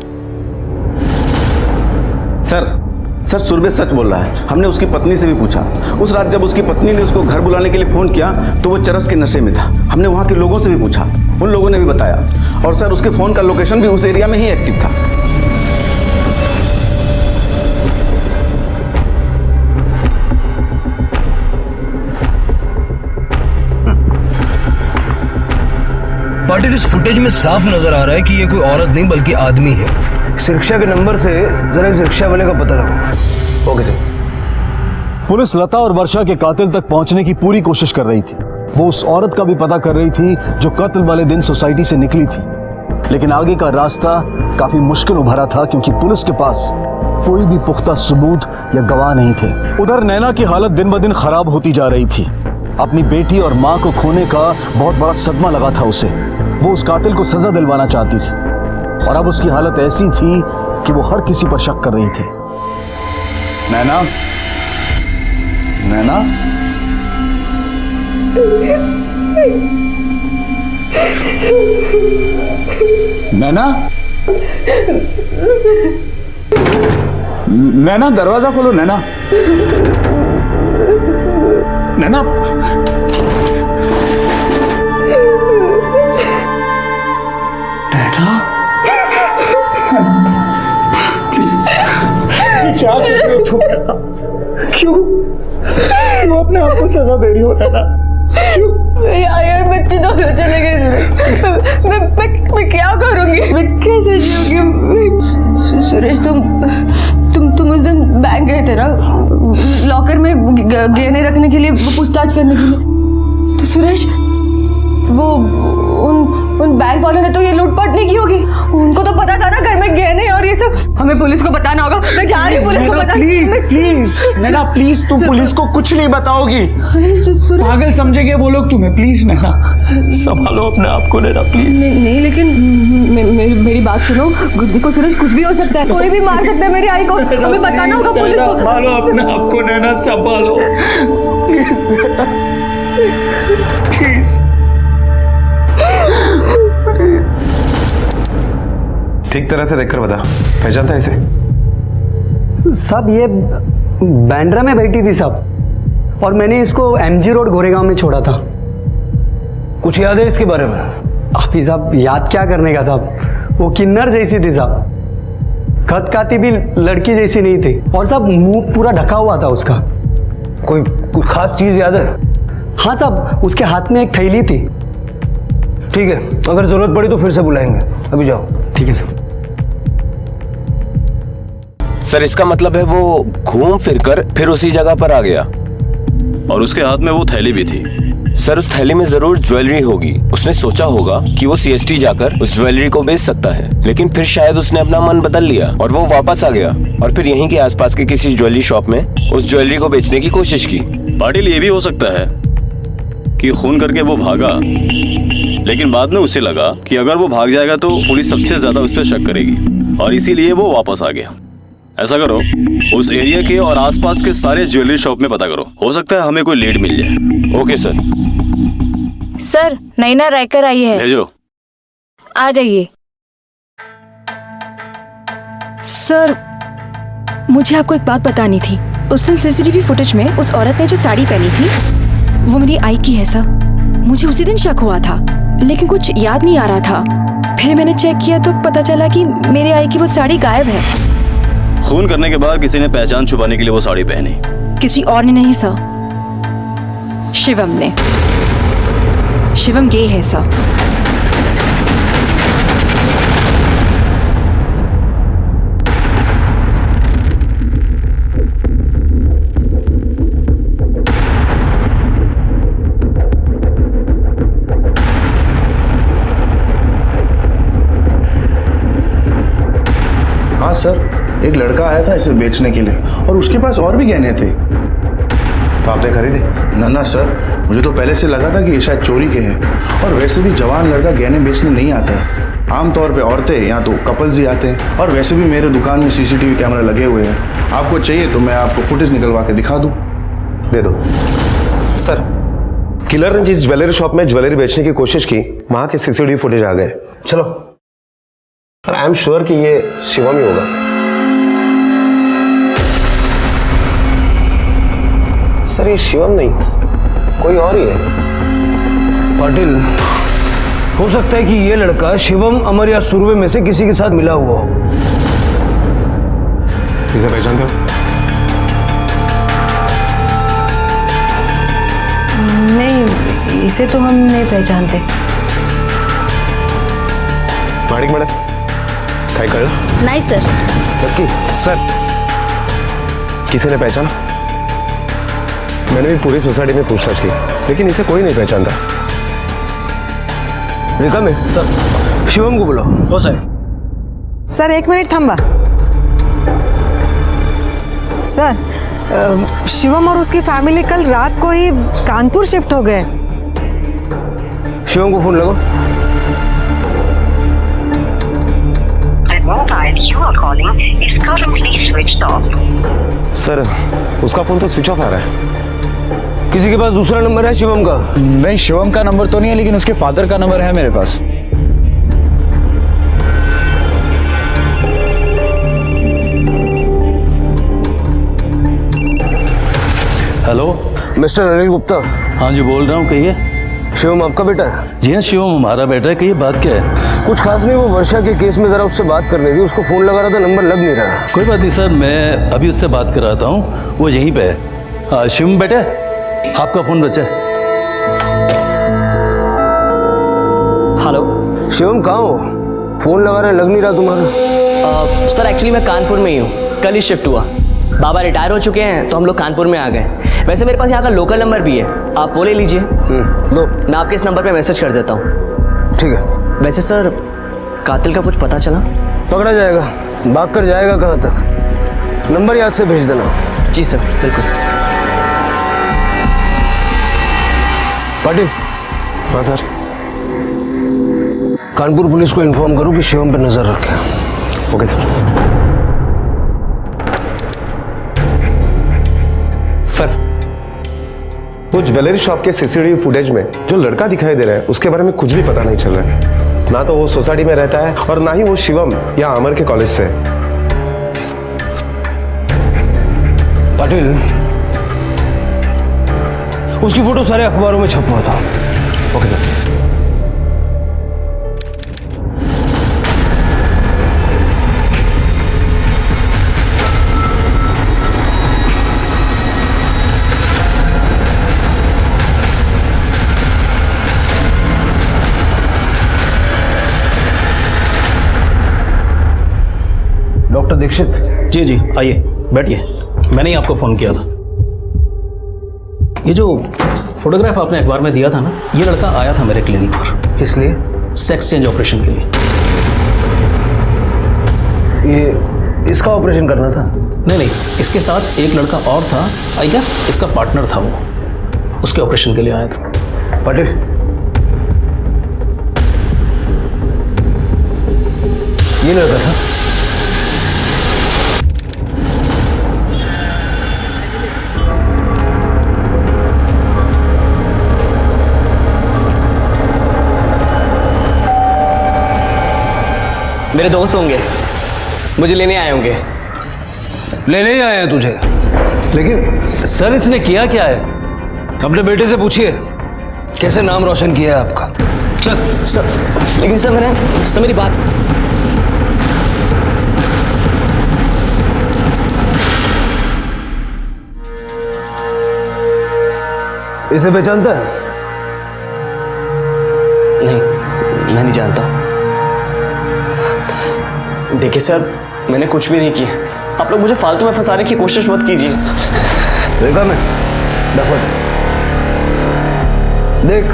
सर सुरभि सच बोल रहा है। हमने उसकी पत्नी से भी पूछा। उस रात जब उसकी पत्नी ने उसको घर बुलाने के लिए फोन किया तो वो चरस के नशे में था। हमने वहाँ के लोगों से भी पूछा, उन लोगों ने भी बताया। और सर, उसके फोन का लोकेशन भी उस एरिया में ही एक्टिव था। पाटिल, इस फुटेज में साफ नजर आ रहा है कि ये कोई औरत नहीं बल्कि आदमी है। इस रिक्शा के नंबर से जरा इस रिक्शा वाले का पता लगाओ। Okay sir. पुलिस लता और वर्षा के कातिल तक पहुंचने की पूरी कोशिश कर रही थी। वो उस औरत का भी पता कर रही थी जो कत्ल वाले दिन सोसाइटी से निकली थी, लेकिन आगे का रास्ता काफी मुश्किल उभरा था क्योंकि पुलिस के पास कोई भी पुख्ता सबूत या गवाह नहीं थे। उधर नैना की हालत दिन ब दिन खराब होती जा रही थी। अपनी बेटी और माँ को खोने का बहुत बड़ा सदमा लगा था उसे। वो उस कातिल को सजा दिलवाना चाहती थी और अब उसकी हालत ऐसी थी कि वो हर किसी पर शक कर रही थी। नैना, नैना, नैना, नैना, दरवाजा खोलो नैना। नैना, प्लीज, क्या कहते हो तुम? क्यों अपने आप को सजा दे रही हो नैना? क्यों? मेरे यार बच्चे दोनों चले गए। मैं क्या करूंगी? मैं कैसे जीऊंगी? सुरेश, तुम तेरा लॉकर में गहने रखने के लिए, पूछताछ करने के लिए। तो सुरेश, वो उन बैंक वालों ने तो ये लूटपाट नहीं की होगी। उनको तो पता था ना घर में गहने और ये सब। हमें पुलिस को बताना होगा। मैं जा रही हूँ पुलिस को बताने। प्लीज नैना, प्लीज तुम पुलिस को कुछ नहीं बताओगी। पागल समझेंगे वो लोग तुम्हें। प्लीज नैना, संभालो अपने आप को नैना, प्लीज। नहीं लेकिन मेरी बात सुनो। देखो सुरेश, कुछ भी हो सकता है, कोई भी मार सकता है मेरी आई को। हमें बताना होगा पुलिस को। संभालो अपने आप को नैना, संभालो प्लीज। ठीक तरह से देखकर बता, पहचानता है इसे? साहब ये बैंड्रा में बैठी थी साहब, और मैंने इसको MG रोड गोरेगांव में छोड़ा था। कुछ याद है इसके बारे में? हाफिज साहब, याद क्या करने का साहब, वो किन्नर जैसी थी साहब, खत खाती भी लड़की जैसी नहीं थी, और साहब मुंह पूरा ढका हुआ था उसका। कोई खास चीज याद है? हाँ साहब, उसके हाथ में एक थैली थी। ठीक है, अगर जरूरत पड़ी तो फिर से बुलाएंगे। अभी जाओ। ठीक है सर। सर इसका मतलब है वो घूम फिर कर फिर उसी जगह पर आ गया, और उसके हाथ में वो थैली भी थी। सर उस थैली में जरूर ज्वेलरी होगी। उसने सोचा होगा कि वो CST जाकर उस ज्वेलरी को बेच सकता है, लेकिन फिर शायद उसने अपना मन बदल लिया और वो वापस आ गया और फिर यहीं के आसपास के किसी ज्वेलरी शॉप में उस ज्वेलरी को बेचने की कोशिश की। पाटिल, ये भी हो सकता है कि खून करके वो भागा, लेकिन बाद में उसे लगा कि अगर वो भाग जाएगा तो पुलिस सबसे ज्यादा उस पर शक करेगी, और इसीलिए वो वापस आ गया। ऐसा करो, उस एरिया के और आसपास के सारे ज्वेलरी शॉप में पता करो, हो सकता है हमें कोई लीड मिल जाए। Okay sir. सर, नैना रायकर आई है। भेजो। आ जाइए। सर, मुझे आपको एक बात बतानी थी। उस दिन CCTV फुटेज में उस औरत ने जो साड़ी पहनी थी वो मेरी आई की है सर। मुझे उसी दिन शक हुआ था, लेकिन कुछ याद नहीं आ रहा था। फिर मैंने चेक किया तो पता चला कि मेरे आई की वो साड़ी गायब है। खून करने के बाद किसी ने पहचान छुपाने के लिए वो साड़ी पहनी। किसी और ने नहीं सर, शिवम ने। शिवम गे है सर। हाँ सर, एक लड़का आया था इसे बेचने के लिए और उसके पास और भी गहने थे। तो आपने खरीदे? ना सर, मुझे तो पहले से लगा था कि ये शायद चोरी के हैं, और वैसे भी जवान लड़का गहने बेचने नहीं आता है। आमतौर पे औरतें या तो कपल्स ही आते हैं, और वैसे भी मेरे दुकान में CCTV कैमरा लगे हुए हैं। आपको चाहिए तो मैं आपको फुटेज निकलवा के दिखा दूँ। दे दो। सर, किलर ने जिस ज्वेलरी शॉप में ज्वेलरी बेचने की कोशिश की वहां के CCTV फुटेज आ गए। चलो। और आई एम श्योर कि ये शिवम ही होगा। सर ये शिवम नहीं, कोई और ही है। पाटिल, हो सकता है कि ये लड़का शिवम, अमर या सुरवे में से किसी के साथ मिला हुआ हो। इसे पहचानते हो? नहीं, इसे तो हम नहीं पहचानते। माणिक मैडम, काय कळलं? नहीं सर। नक्की? सर, किसी ने पहचाना? मैंने भी पूरी सोसाइटी में पूछताछ की, लेकिन इसे कोई नहीं पहचानता। रेखा में शिवम को बुलाओ। हो साहब। सर, 1 मिनट थांबा। सर, शिवम और उसकी फैमिली कल रात को ही कानपुर शिफ्ट हो गए। शिवम को फोन लगाओ। सर, उसका फोन तो स्विच ऑफ आ रहा है। किसी के पास दूसरा नंबर है शिवम का? नहीं, शिवम का नंबर तो नहीं है, लेकिन उसके फादर का नंबर है मेरे पास। Hello, mister Anil Gupta. हाँ जी, बोल रहा हूँ, कहिए। शिवम आपका बेटा है? जी हाँ, शिवम हमारा बेटा है। कहिए, बात क्या है? कुछ खास नहीं, वो वर्षा के केस में जरा उससे बात करनी थी। उसको फोन लगा रहा था, नंबर लग नहीं रहा। कोई बात नहीं सर, मैं अभी उससे बात कराता हूँ, वो यहीं पे है। शिवम बेटे, आपका फोन बचा है। हेलो। शिवम कहाँ हो? फोन लगा रहे, लग नहीं रहा तुम्हारा। सर एक्चुअली मैं कानपुर में ही हूँ, कल ही शिफ्ट हुआ। बाबा रिटायर हो चुके हैं तो हम लोग कानपुर में आ गए। वैसे मेरे पास यहाँ का लोकल नंबर भी है, आप वो ले लीजिए। दो, मैं आपके इस नंबर पे मैसेज कर देता हूँ। ठीक है। वैसे सर, कातिल का कुछ पता चला? पकड़ा जाएगा, भाग कर जाएगा कहाँ तक। नंबर याद से भेज देना। जी सर, बिल्कुल। पाटिल। हाँ सर। कानपुर पुलिस को इन्फॉर्म करो कि शिवम पर नजर रखें। Okay sir. सर, वो ज्वेलरी शॉप के सीसीटीवी फुटेज में जो लड़का दिखाई दे रहा है उसके बारे में कुछ भी पता नहीं चल रहा है। ना तो वो सोसाइटी में रहता है और ना ही वो शिवम या अमर के कॉलेज से है। पाटिल, उसकी फोटो सारे अखबारों में छपा था। Okay sir. डॉक्टर दीक्षित। जी जी, आइए बैठिए। मैंने ही आपको फ़ोन किया था। ये जो फोटोग्राफ आपने अखबार में दिया था ना, ये लड़का आया था मेरे क्लिनिक पर। किस लिए? सेक्स चेंज ऑपरेशन के लिए। ये इसका ऑपरेशन करना था? नहीं नहीं, इसके साथ एक लड़का और था, आई गेस इसका पार्टनर था वो, उसके ऑपरेशन के लिए आया था। पाटिल, ये लड़का था? मेरे दोस्त होंगे, मुझे लेने आए होंगे। लेने ही आए हैं तुझे? लेकिन सर, इसने किया क्या है? अपने बेटे से पूछिए कैसे नाम रोशन किया है आपका। चल सर, लेकिन सर मेरी बात। इसे पहचानता है? नहीं, मैं नहीं जानता। देखिए सर, मैंने कुछ भी नहीं किया। आप लोग मुझे फालतू में फंसाने की कोशिश मत कीजिए। देखा मैं, देख,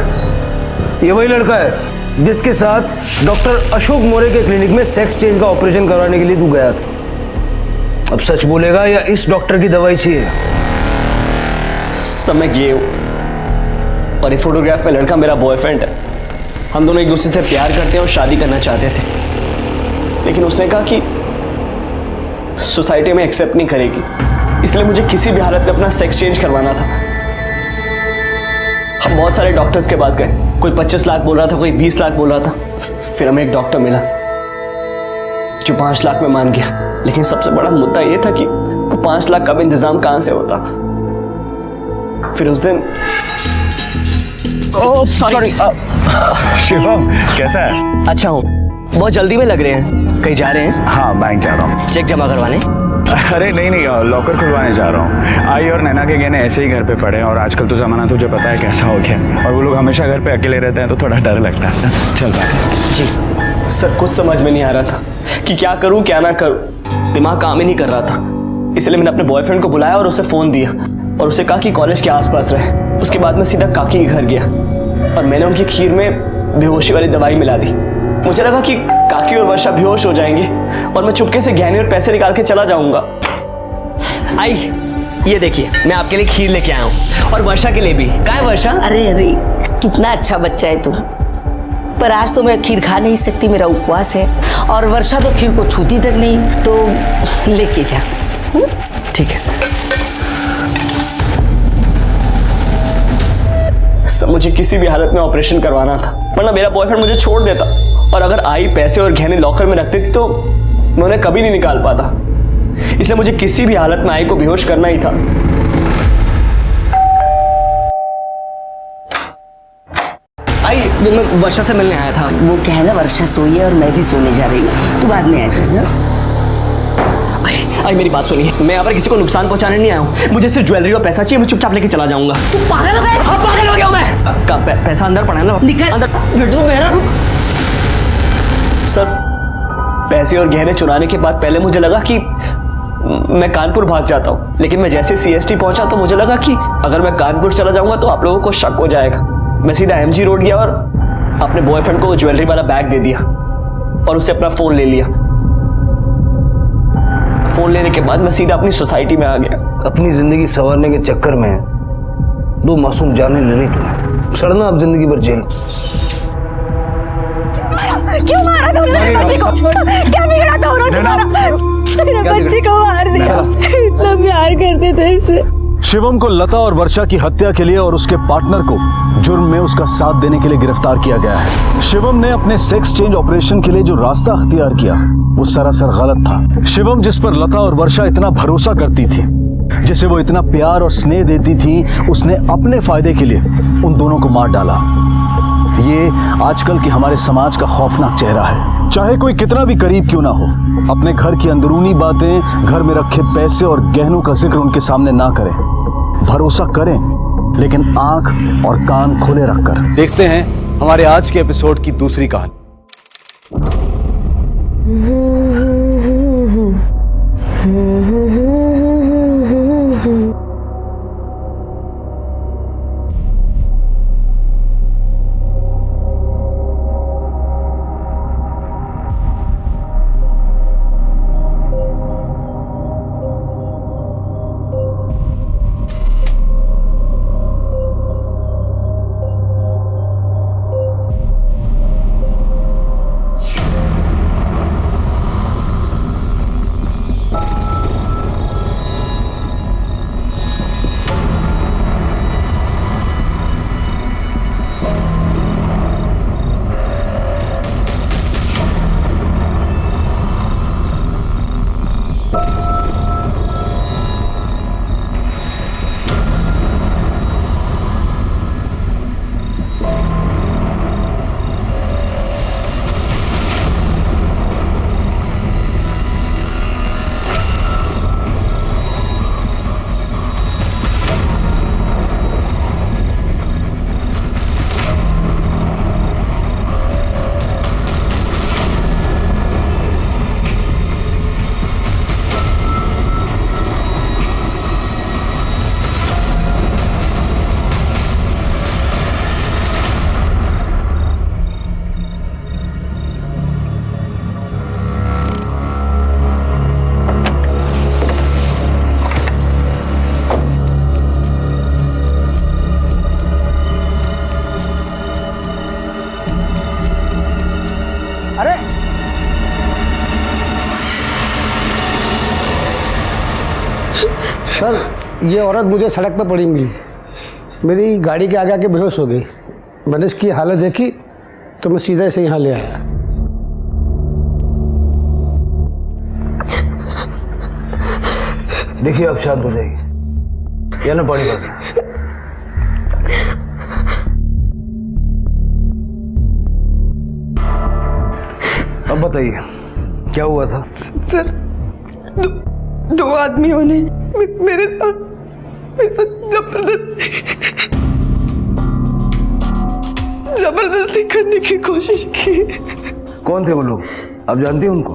ये वही लड़का है जिसके साथ डॉक्टर अशोक मोरे के क्लिनिक में सेक्स चेंज का ऑपरेशन करवाने के लिए तू गया था। अब सच बोलेगा या इस डॉक्टर की दवाई चाहिए? समय ये और ये फोटोग्राफ में लड़का मेरा बॉयफ्रेंड है। हम दोनों एक दूसरे से प्यार करते हैं और शादी करना चाहते थे, लेकिन उसने कहा कि सोसाइटी में एक्सेप्ट नहीं करेगी, इसलिए मुझे किसी भी हालत में अपना सेक्स चेंज करवाना था। हम बहुत सारे डॉक्टर्स के पास गए, कोई 25 लाख बोल रहा था, कोई 20 लाख बोल रहा था। फिर हमें एक डॉक्टर मिला जो 5 लाख में मान गया। लेकिन सबसे बड़ा मुद्दा यह था कि वो 5 लाख का भी इंतजाम कहां से होता। फिर उस दिन सॉरी शिवम, कैसा है? अच्छा हूँ, बहुत जल्दी में लग रहे हैं, कहीं जा रहे हैं? हाँ, बैंक जा रहा हूँ। चेक जमा करवाने? अरे नहीं, लॉकर खुलवाने जा रहा हूँ। आई और नैना के गहने ऐसे ही घर पे पड़े हैं और आजकल तो जमाना तुझे पता है कैसा हो गया, और वो लोग हमेशा घर पे अकेले रहते हैं तो थोड़ा डर लगता है। चल बाय। जी सर, कुछ समझ में नहीं आ रहा था कि क्या करूँ क्या ना करूँ। दिमाग काम ही नहीं कर रहा था, इसलिए मैंने अपने बॉयफ्रेंड को बुलाया और उसे फ़ोन दिया और उसे कहा कि कॉलेज के आसपास रहे। उसके बाद मैं सीधा काकी के घर गया और मैंने उनकी खीर में बेहोशी वाली दवाई मिला दी। मुझे लगा कि काकी और वर्षा बेहोश हो जाएंगे और मैं चुपके से गहने और पैसे निकाल के चला जाऊंगा। आई, ये देखिए, मैं आपके लिए खीर लेके आया हूँ और वर्षा के लिए भी। कहाँ है वर्षा? अरे कितना अच्छा बच्चा है तू। पर आज तो मैं खीर खा नहीं सकती, मेरा उपवास है, और वर्षा तो खीर को छूती तक नहीं, तो लेके जा। ठीक है सब, मुझे किसी भी हालत में ऑपरेशन करवाना था, वरना मेरा बॉयफ्रेंड मुझे छोड़ देता। और अगर आई पैसे और गहने लॉकर में रखती थी तो मैं उन्हें कभी नहीं निकाल पाता। इसलिए मुझे किसी भी हालत में आई को बेहोश करना ही था। आई, मैं वर्षा से मिलने आया था। वो क्या है ना, वर्षा सोई है और मैं भी सोने जा रही हूँ, तू बाद में आ जाएगा। आई मेरी बात सुनिए, मैं यहाँ पर किसी को नुकसान पहुंचाने नहीं आया हूँ। मुझे सिर्फ ज्वेलरी और पैसा चाहिए, मैं चुपचाप लेके चला जाऊंगा। तू पागल हो गया? हाँ, पागल हो गया मैं। पैसा अंदर पड़ा है ना, निकल अंदर। सर, पैसे और गहने चुराने के बाद पहले मुझे लगा कि मैं कानपुर भाग जाता हूँ, लेकिन मैं जैसे CST पहुंचा तो मुझे लगा कि अगर मैं कानपुर चला जाऊंगा तो आप लोगों को शक हो जाएगा। मैं सीधा MG रोड गया और अपने बॉयफ्रेंड को ज्वेलरी वाला बैग दे दिया और उससे अपना फोन ले लिया। फोन लेने के बाद मैं सीधा अपनी सोसाइटी में आ गया। अपनी जिंदगी संवारने के चक्कर में 2 मासूम जाने ले ली तूने, सड़ना अब जिंदगी भर जेल। क्यों मारा तुमने मेरे बच्चे को? क्या बिगड़ा था तुम्हारा? मेरे बच्चे को मार दिया। इतना प्यार करते थे इससे। शिवम को लता और वर्षा की हत्या के लिए और उसके पार्टनर को जुर्म में उसका साथ देने के लिए गिरफ्तार किया गया है। शिवम ने अपने सेक्स चेंज ऑपरेशन के लिए जो रास्ता अख्तियार किया वो सरासर गलत था। शिवम जिस पर लता और वर्षा इतना भरोसा करती थी, जिसे वो इतना प्यार और स्नेह देती थी, उसने अपने फायदे के लिए उन दोनों को मार डाला। ये आजकल के हमारे समाज का खौफनाक चेहरा है। चाहे कोई कितना भी करीब क्यों ना हो, अपने घर की अंदरूनी बातें, घर में रखे पैसे और गहनों का जिक्र उनके सामने ना करें। भरोसा करें, लेकिन आंख और कान खोले रखकर। देखते हैं हमारे आज के एपिसोड की दूसरी कहानी। सर, ये औरत मुझे सड़क पर पड़ी मिली। मेरी गाड़ी के आगे आके बेहोश हो गई। मैंने इसकी हालत देखी तो मैं सीधा इसे यहाँ ले आया। देखिए अब शांत हो जाएगी या ना पानी पास। अब बताइए क्या हुआ था? सर, दो आदमियों ने मेरे साथ जबरदस्ती करने की कोशिश की। कौन थे वो लोग? आप जानती हैं उनको?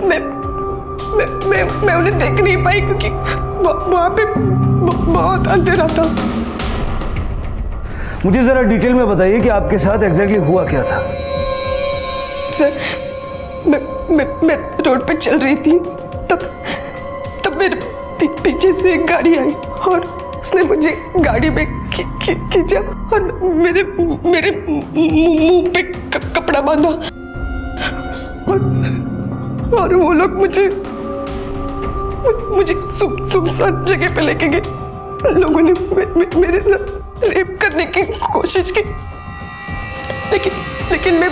मैं उन्हें देख नहीं पाई क्योंकि वहां पे बहुत अंधेरा था। मुझे जरा डिटेल में बताइए कि आपके साथ एग्जैक्टली हुआ क्या था। सर, मैं रोड पे चल रही थी, तब मेरे पीछे से एक गाड़ी आई और उसने मुझे गाड़ी में खींचा और मेरे मुंह पे कपड़ा बांधा और वो लोग मुझे सुनसान जगह पे लेके गए। लोगों ने मेरे साथ रेप करने की कोशिश की, लेकिन मैं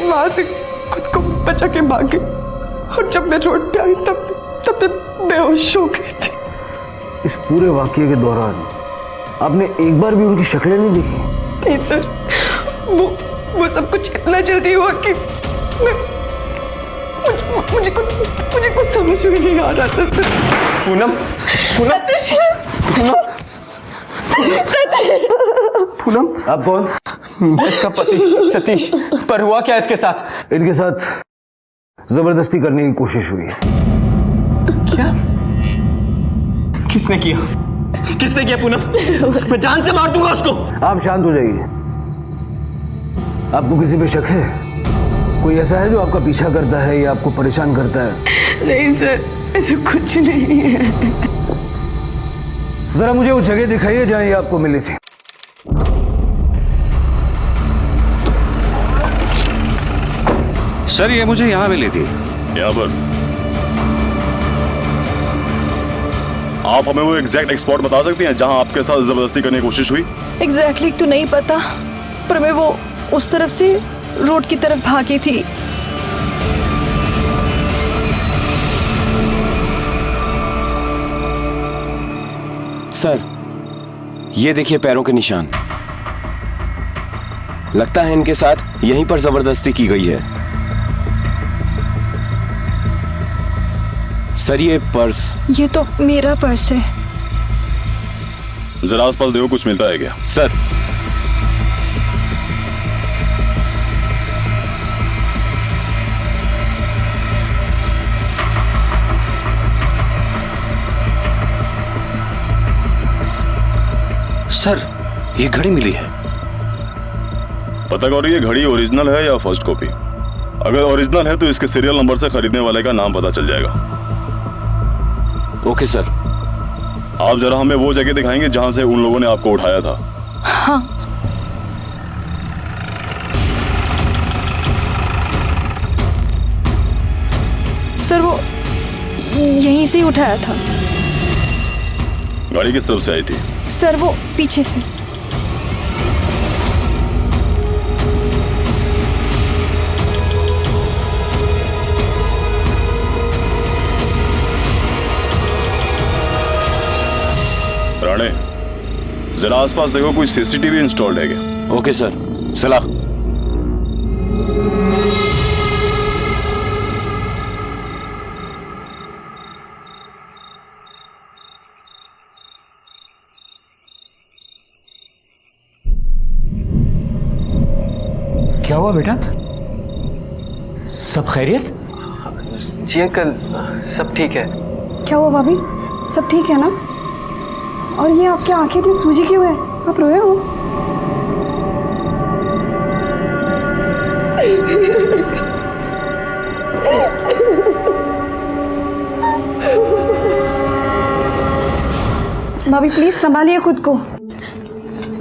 वहां से खुद को बचा के भाग गई और जब मैं रोड पे आई तब मैं बेहोश हो गई थी। इस पूरे वाकये के दौरान आपने एक बार भी उनकी शक्लें नहीं देखी? नहीं सर, वो सब कुछ इतना जल्दी हुआ कि मुझे कुछ समझ में नहीं आ रहा था सर। पूनम, पूनम, आप कौन? इसका पति सतीश। पर हुआ क्या इसके साथ? इनके साथ जबरदस्ती करने की कोशिश हुई है। क्या? किसने किया? किसने किया पूनम? मैं जान से मार दूंगा उसको। आप शांत हो जाइए। आपको किसी पे शक है? कोई ऐसा है जो आपका पीछा करता है या आपको परेशान करता है? नहीं सर, ऐसा कुछ नहीं है। जरा मुझे वो जगह दिखाइए जहां ये आपको मिली थी। सर ये मुझे यहाँ मिली थी। यहाँ पर? आप हमें वो एग्जैक्ट स्पॉट बता सकती हैं जहां आपके साथ जबरदस्ती करने की कोशिश हुई? एग्जैक्टली तो नहीं पता, पर मैं वो उस तरफ से रोड की तरफ भागी थी। सर, ये देखिए पैरों के निशान। लगता है इनके साथ यहीं पर जबरदस्ती की गई है। सर ये पर्स। ये तो मेरा पर्स है। जरा आसपास देखो, कुछ मिलता है क्या? सर सर ये घड़ी मिली है। पता करो ये घड़ी ओरिजिनल है या फर्स्ट कॉपी। अगर ओरिजिनल है तो इसके सीरियल नंबर से खरीदने वाले का नाम पता चल जाएगा। Okay sir. आप जरा हमें वो जगह दिखाएंगे जहां से उन लोगों ने आपको उठाया था? हाँ। सर वो यहीं से ही उठाया था। गाड़ी किस तरफ से आई थी? सर वो पीछे से। राणे, जरा आसपास देखो, कोई सीसीटीवी इंस्टॉल्ड है क्या? Okay sir. चला। क्या हुआ बेटा? सब खैरियत? जी अंकल, सब ठीक है। क्या हुआ भाभी? सब ठीक है ना? और ये आपकी आंखें इतनी सूजी क्यों है? आप रोए हो? भाभी प्लीज संभालिए खुद को।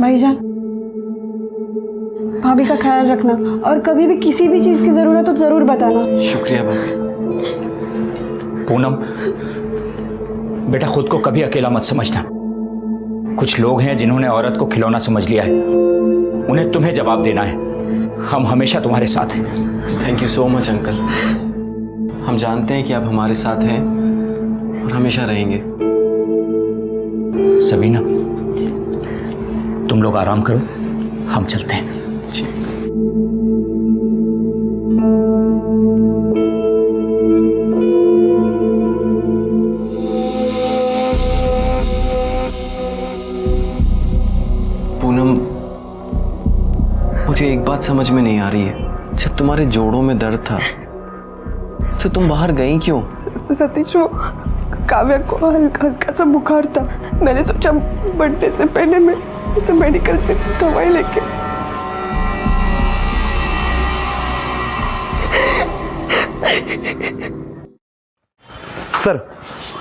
भाईजान, भाभी का ख्याल रखना और कभी भी किसी भी चीज की जरूरत हो तो जरूर बताना। शुक्रिया भाभी। पूनम बेटा, खुद को कभी अकेला मत समझना। कुछ लोग हैं जिन्होंने औरत को खिलौना समझ लिया है, उन्हें तुम्हें जवाब देना है। हम हमेशा तुम्हारे साथ हैं। Thank you so much uncle. हम जानते हैं कि आप हमारे साथ हैं और हमेशा रहेंगे। सबीना, तुम लोग आराम करो, हम चलते हैं। जी। पूनम, मुझे एक बात समझ में नहीं आ रही है। जब तुम्हारे जोड़ों में दर्द था तो तुम बाहर गई क्यों? सतीश, वो काव्या को हल्का हल्का सा बुखार था। मैंने सोचा बर्थडे से पहले मैं उसे मेडिकल से दवाई लेके। सर,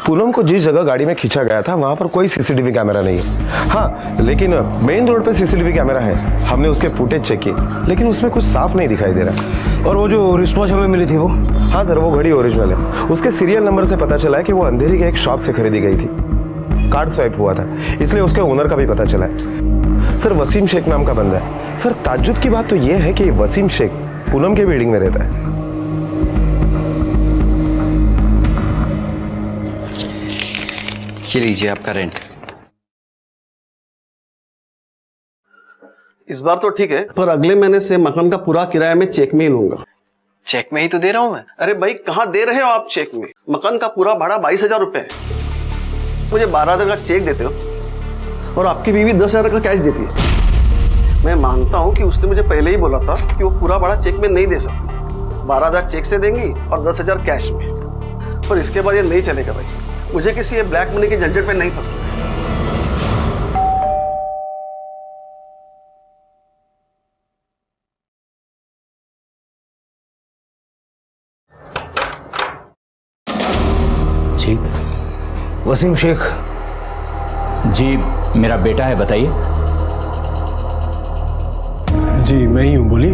पूनम को जिस जगह गाड़ी में खींचा गया था वहां पर कोई सीसीटीवी कैमरा नहीं है। हाँ, लेकिन मेन रोड पे सीसीटीवी कैमरा है। हमने उसके फुटेज चेक की, लेकिन उसमें कुछ साफ नहीं दिखाई दे रहा। और वो जो रिस्टवॉच हमें मिली थी वो? हाँ सर, वो घड़ी ओरिजिनल है। उसके सीरियल नंबर से पता चला है कि वो अंधेरी के एक शॉप से खरीदी गई थी। कार्ड स्वाइप हुआ था, इसलिए उसके ओनर का भी पता चला है। सर, वसीम शेख नाम का बंदा है। सर, ताज्जुब की बात तो ये है कि वसीम शेख पूनम के बिल्डिंग में रहता है। ये लीजिए आपका रेंट। इस बार तो ठीक है, पर अगले महीने से मकान का पूरा किराया मैं चेक में ही लूंगा। चेक में ही तो दे रहा हूं मैं। अरे भाई, कहाँ दे रहे हो आप चेक में? मकान का पूरा भाड़ा 22,000 रुपए है। मुझे 12,000 का चेक देते हो और आपकी बीवी 10,000 का कैश देती है। मैं मानता हूँ कि उसने मुझे पहले ही बोला था कि वो पूरा भाड़ा चेक में नहीं दे सकती। 12,000 चेक से देंगी और 10,000 कैश में। पर इसके बाद ये नहीं चलेगा भाई। मुझे किसी ये ब्लैक मनी के झंझट में नहीं फंसना है। जी वसीम शेख। जी मेरा बेटा है, बताइए। जी मैं ही हूँ, बोलिए।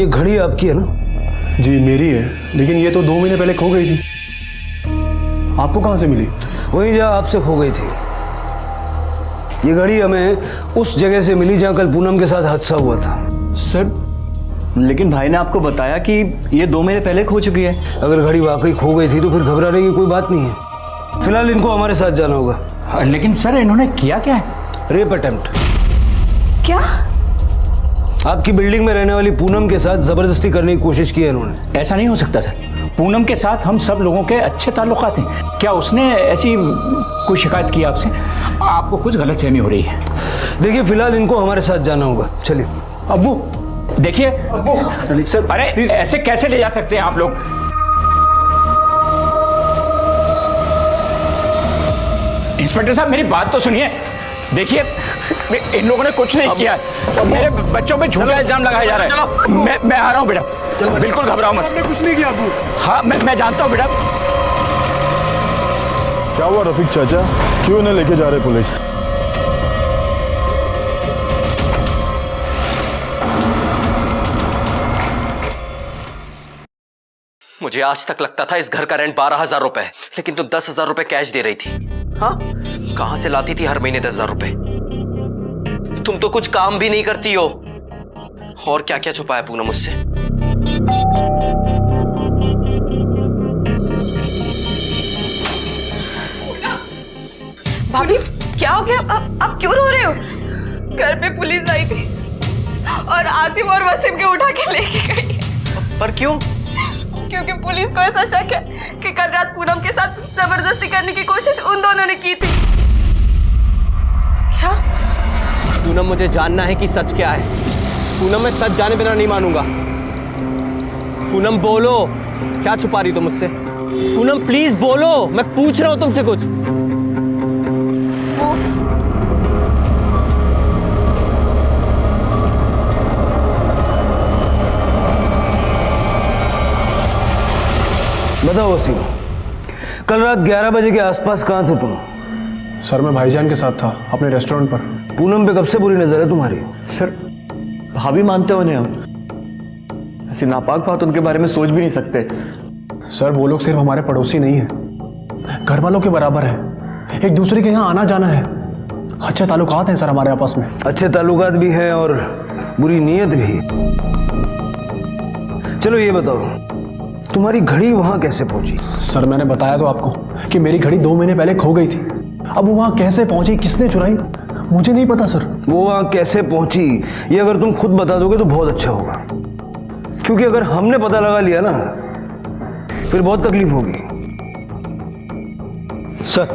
ये घड़ी आपकी है ना? जी मेरी है, लेकिन ये तो 2 महीने पहले खो गई थी। आपको कहाँ से मिली? वहीं जहाँ आपसे खो गई थी। ये घड़ी हमें उस जगह से मिली जहाँ कल पूनम के साथ हादसा हुआ था। सर लेकिन भाई ने आपको बताया कि ये 2 महीने पहले खो चुकी है। अगर घड़ी वाकई खो गई थी तो फिर घबराने की कोई बात नहीं है। फिलहाल इनको हमारे साथ जाना होगा। लेकिन सर इन्होंने किया क्या है? Rape attempt. क्या? आपकी बिल्डिंग में रहने वाली पूनम के साथ जबरदस्ती करने की कोशिश की है इन्होंने। ऐसा नहीं हो सकता सर, पूनम के साथ हम सब लोगों के अच्छे ताल्लुकात हैं। क्या उसने ऐसी कोई शिकायत की आपसे? आपको कुछ गलतफहमी हो रही है। देखिए फिलहाल इनको हमारे साथ जाना होगा, चलिए। अब्बू देखिए, अब्बू सर, अरे ऐसे कैसे ले जा सकते हैं आप लोग? इंस्पेक्टर साहब मेरी बात तो सुनिए। देखिए इन लोगों ने कुछ नहीं किया, मेरे बच्चों पे झूठा इल्जाम लगाया जा रहा है। मैं आ रहा हूँ बेटा, बिल्कुल घबराओ मत। कुछ नहीं किया अब्बू। हाँ मैं जानता हूँ बेटा। क्या हुआ रफीक चाचा, क्यों इन्हें लेके जा रहे पुलिस? मुझे आज तक लगता था इस घर का रेंट 12,000 रुपए है, लेकिन तुम 10,000 रुपए कैश दे रही थी। हाँ, कहां से लाती थी हर महीने 10,000 रुपए? तुम तो कुछ काम भी नहीं करती हो। और क्या क्या छुपाया पूनम मुझसे? भाभी क्या हो गया? आप क्यों रो रहे हो? घर पे पुलिस आई थी और आसिफ और वसीम के उठा के लेके गई। पर क्यों? क्योंकि पुलिस को ऐसा शक है कि कल रात पूनम के साथ जबरदस्ती करने की कोशिश उन दोनों ने की थी। क्या? पूनम मुझे जानना है कि सच क्या है। पूनम मैं सच जाने बिना नहीं मानूंगा। पूनम बोलो, क्या छुपा रही तुम मुझसे? पूनम प्लीज बोलो, मैं पूछ रहा हूं तुमसे कुछ। बताओ वसीम, कल रात 11 बजे के आसपास कहाँ थे तुम? सर मैं भाईजान के साथ था अपने रेस्टोरेंट पर। पूनम पे कब से बुरी नजर है तुम्हारी? सर भाभी मानते हो उन्हें हम? ऐसी नापाक बात उनके बारे में सोच भी नहीं सकते। सर वो लोग सिर्फ हमारे पड़ोसी नहीं है, घर वालों के बराबर है। एक दूसरे के यहाँ आना जाना है। अच्छे ताल्लुकात हैं सर हमारे आपस में। अच्छे ताल्लुकात भी हैं और बुरी नीयत भी। चलो ये बताओ, तुम्हारी घड़ी वहां कैसे पहुंची? सर मैंने बताया तो आपको कि मेरी घड़ी 2 महीने पहले खो गई थी। अब वो वहां कैसे पहुंची, किसने चुराई, मुझे नहीं पता सर। वो वहां कैसे पहुंची ये अगर तुम खुद बता दोगे तो बहुत अच्छा होगा, क्योंकि अगर हमने पता लगा लिया ना फिर बहुत तकलीफ होगी। सर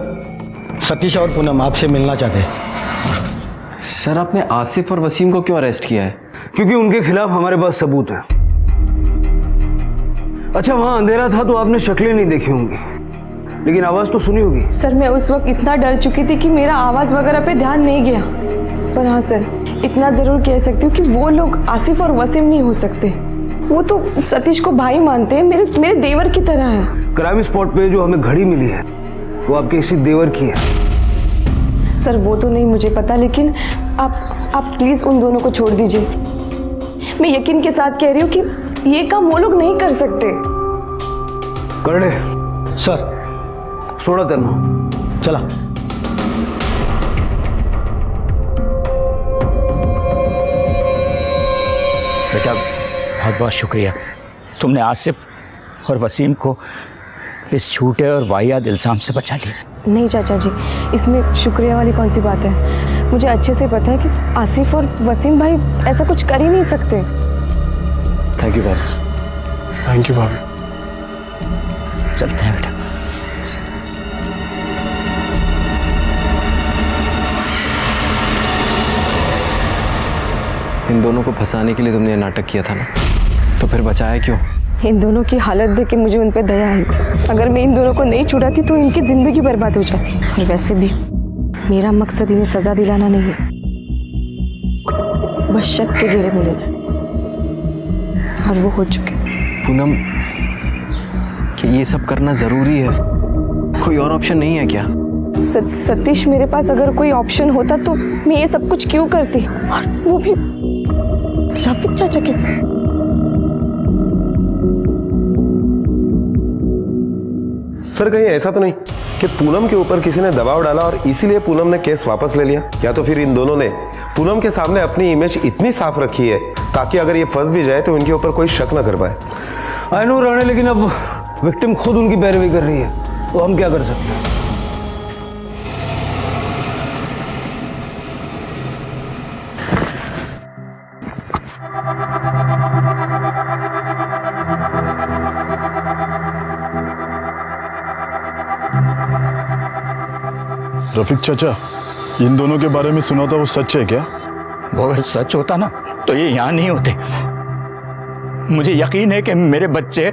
सतीश और पूनम आपसे मिलना चाहते हैं। सर आपने आसिफ और वसीम को क्यों अरेस्ट किया है? क्योंकि उनके खिलाफ हमारे पास सबूत है। अच्छा वहां अंधेरा था तो आपने शक्लें नहीं देखी होंगी, लेकिन आवाज तो सुनी होगी। सर मैं उस वक्त इतना डर चुकी थी कि मेरा आवाज वगैरह पे ध्यान नहीं गया। पर हाँ सर, इतना जरूर कह सकती हूँ कि वो लोग आसिफ और वसीम नहीं हो सकते। वो तो सतीश को भाई मानते हैं, मेरे देवर की तरह है। क्राइम स्पॉट पे जो हमें घड़ी मिली है वो आपके इसी देवर की है। सर वो तो नहीं मुझे पता, लेकिन आप प्लीज उन दोनों को छोड़ दीजिए। मैं यकीन के साथ कह रही हूँ कि ये काम वो लोग नहीं कर सकते। कर ले सर। सोड़ा तेना चला। बेटा बहुत बहुत शुक्रिया, तुमने आसिफ और वसीम को इस झूठे और वाहियात इल्जाम से बचा लिया। नहीं चाचा जी, इसमें शुक्रिया वाली कौन सी बात है। मुझे अच्छे से पता है कि आसिफ और वसीम भाई ऐसा कुछ कर ही नहीं सकते। थैंक यू भाभी। थैंक यू भाभी। चलते हैं बेटा। इन दोनों को फंसाने के लिए तुमने ये नाटक किया था ना, तो फिर बचाया क्यों? इन दोनों की हालत देख के मुझे उन पर दया आई थी। अगर मैं इन दोनों को नहीं छुड़ाती तो इनकी जिंदगी बर्बाद हो जाती। और वैसे भी मेरा मकसद इन्हें सजा दिलाना नहीं है, बस शक के घेरे में लेना, और वो हो चुके। पूनम, क्या ये सब करना जरूरी है? कोई और ऑप्शन नहीं है क्या? सतीश, मेरे पास अगर कोई ऑप्शन होता तो मैं ये सब कुछ क्यों करती, और वो भी रफीक चाचा के साथ। सर कहीं ऐसा तो नहीं कि पूनम के ऊपर किसी ने दबाव डाला और इसीलिए पूनम ने केस वापस ले लिया? या तो फिर इन दोनों ने पूनम के सामने अपनी इमेज इतनी साफ रखी है ताकि अगर ये फंस भी जाए तो इनके ऊपर कोई शक ना कर पाए। आई नो राणे, लेकिन अब विक्टिम खुद उनकी पैरवी कर रही है, तो हम क्या कर सकते हैं? रफीक चाचा, इन दोनों के बारे में सुना था, वो सच है क्या? वो अगर सच होता ना तो ये यहाँ नहीं होते। मुझे यकीन है कि मेरे बच्चे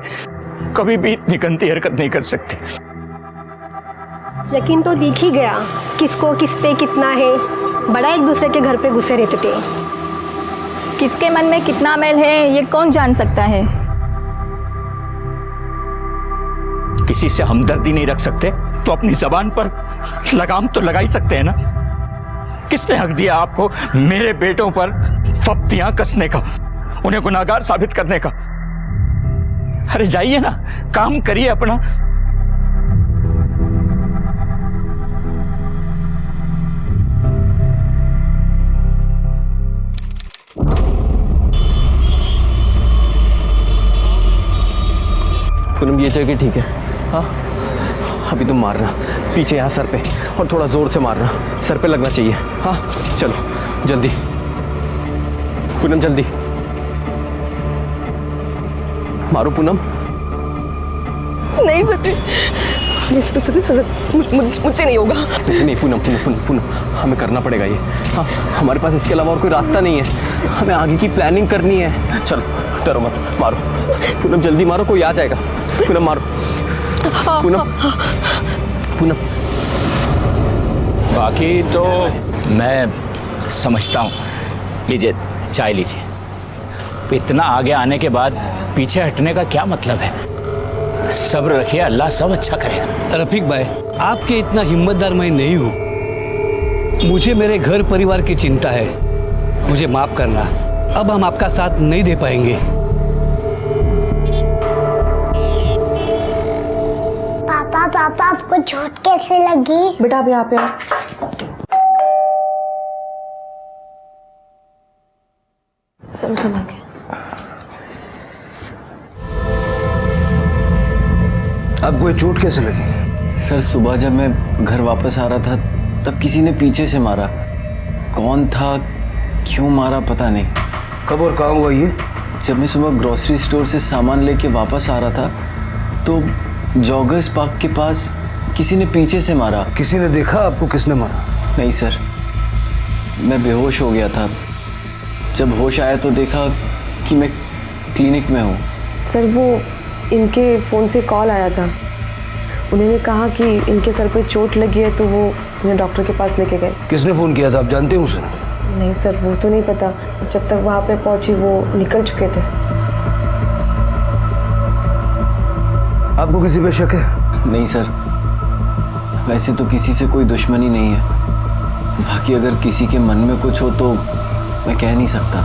कभी भी इतनी गंदी हरकत नहीं कर सकते। लेकिन तो दिख ही गया किसको किस पे कितना है। बड़ा एक दूसरे के घर पे घुसे रहते थे। किसके मन में कितना मैल है ये कौन जान सकता है? किसी से हमदर्दी नहीं रख सकते तो अपनी जबान पर लगाम तो लगा ही सकते हैं ना। किसने हक दिया आपको मेरे बेटों पर फप्तियां कसने का, उन्हें गुनाहगार साबित करने का? अरे जाइए ना, काम करिए अपना। पूनम, ये जगह ठीक है? हाँ, अभी तुम मारना पीछे यहाँ सर पे, और थोड़ा जोर से मारना, सर पे लगना चाहिए। हाँ चलो जल्दी पूनम, जल्दी मारो पूनम। नहीं मुझसे नहीं होगा। नहीं पूनम, पूनम हमें करना पड़ेगा ये। हाँ, हमारे पास इसके अलावा और कोई रास्ता नहीं है, हमें आगे की प्लानिंग करनी है। चलो डरो मत, मारो पूनम, जल्दी मारो, कोई आ जाएगा। पूनम मारो, पूनम। बाकी तो मैं समझता हूँ। लीजिए चाय लीजिए। इतना आगे आने के बाद पीछे हटने का क्या मतलब है? सब्र रखिए, अल्लाह सब अच्छा करेगा। रफीक भाई, आपके इतना हिम्मतदार मैं नहीं हूँ। मुझे मेरे घर परिवार की चिंता है, मुझे माफ करना। अब हम आपका साथ नहीं दे पाएंगे। पापा आपको चोट कैसे लगी? बेटा आप यहाँ पे आओ। सब संभाल के। आपको ये चोट कैसे लगी? सर सुबह जब मैं घर वापस आ रहा था तब किसी ने पीछे से मारा। कौन था, क्यों मारा पता नहीं। कब और कहाँ हुआ ये? जब मैं सुबह ग्रोसरी स्टोर से सामान लेके वापस आ रहा था तो जॉगर्स पार्क के पास किसी ने पीछे से मारा। किसी ने देखा आपको किसने मारा? नहीं सर, मैं बेहोश हो गया था। जब होश आया तो देखा कि मैं क्लिनिक में हूँ। सर वो इनके फ़ोन से कॉल आया था, उन्होंने कहा कि इनके सर पे चोट लगी है तो वो उन्हें डॉक्टर के पास लेके गए। किसने फ़ोन किया था, आप जानते हैं उसे? नहीं सर, वो तो नहीं पता। जब तक वहाँ पे पहुँची वो निकल चुके थे। आपको किसी पे शक है? नहीं सर, वैसे तो किसी से कोई दुश्मनी नहीं है। बाकी अगर किसी के मन में कुछ हो तो मैं कह नहीं सकता।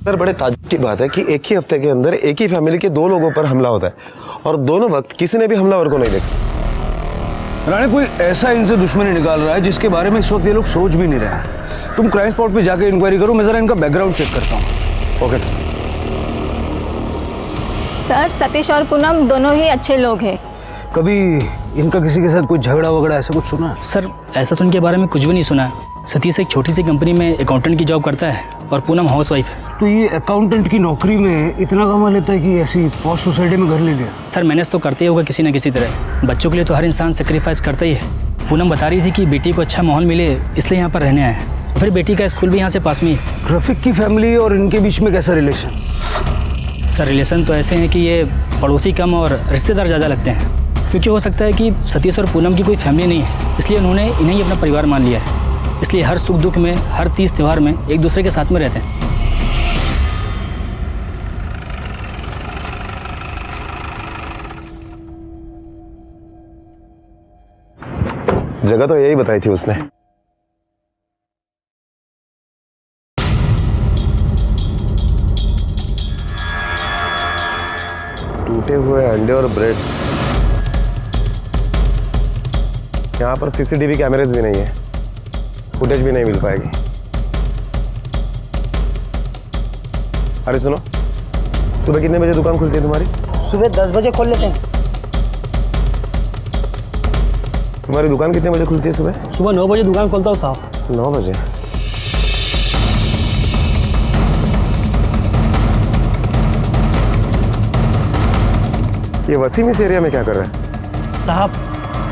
सर बड़े ताज्जुब की बात है कि एक ही हफ्ते के अंदर एक ही फैमिली के 2 लोगों पर हमला होता है और दोनों वक्त किसी ने भी हमलावर को नहीं देखा। राणे, कोई ऐसा इनसे दुश्मनी निकाल रहा है जिसके बारे में इस वक्त ये लोग सोच भी नहीं रहे हैं। तुम क्राइम स्पॉट पे जाके इंक्वायरी करो, मैं जरा इनका बैकग्राउंड चेक करता हूँ। ओके सर, सतीश और पूनम दोनों ही अच्छे लोग हैं। कभी इनका किसी के साथ कोई झगड़ा वगड़ा ऐसा कुछ सुना है? सर ऐसा तो इनके बारे में कुछ भी नहीं सुना है। सतीश एक छोटी सी कंपनी में अकाउंटेंट की जॉब करता है और पूनम हाउसवाइफ है। तो ये अकाउंटेंट की नौकरी में इतना कमा लेता है कि ऐसी पॉश सोसाइटी में घर ले लिया? सर मैनेज तो करते ही होगा किसी न किसी तरह। बच्चों के लिए तो हर इंसान सेक्रीफाइस करता ही है। पूनम बता रही थी कि बेटी को अच्छा माहौल मिले इसलिए यहाँ पर रहने आए हैं। फिर बेटी का स्कूल भी यहाँ से पास में ही। रफीक की फैमिली और इनके बीच में कैसा रिलेशन? सर रिलेशन तो ऐसे हैं कि ये पड़ोसी कम और रिश्तेदार ज़्यादा लगते हैं, क्योंकि हो सकता है कि सतीश और पूनम की कोई फैमिली नहीं है, इसलिए उन्होंने इन्हें ही अपना परिवार मान लिया है। इसलिए हर सुख दुख में, हर तीज त्यौहार में एक दूसरे के साथ में रहते हैं। जगह तो यही बताई थी उसने। टूटे हुए अंडे और ब्रेड। यहाँ पर सीसीटीवी कैमरेज भी नहीं है, फुटेज भी नहीं मिल पाएगी। अरे सुनो, सुबह कितने बजे दुकान खुलती है तुम्हारी? सुबह 10 बजे खोल लेते हैं। तुम्हारी दुकान कितने बजे खुलती है सुबह? सुबह 9 बजे दुकान खोलता हूँ साहब। 9 बजे? ये वसीम इस एरिया में क्या कर रहा है? साहब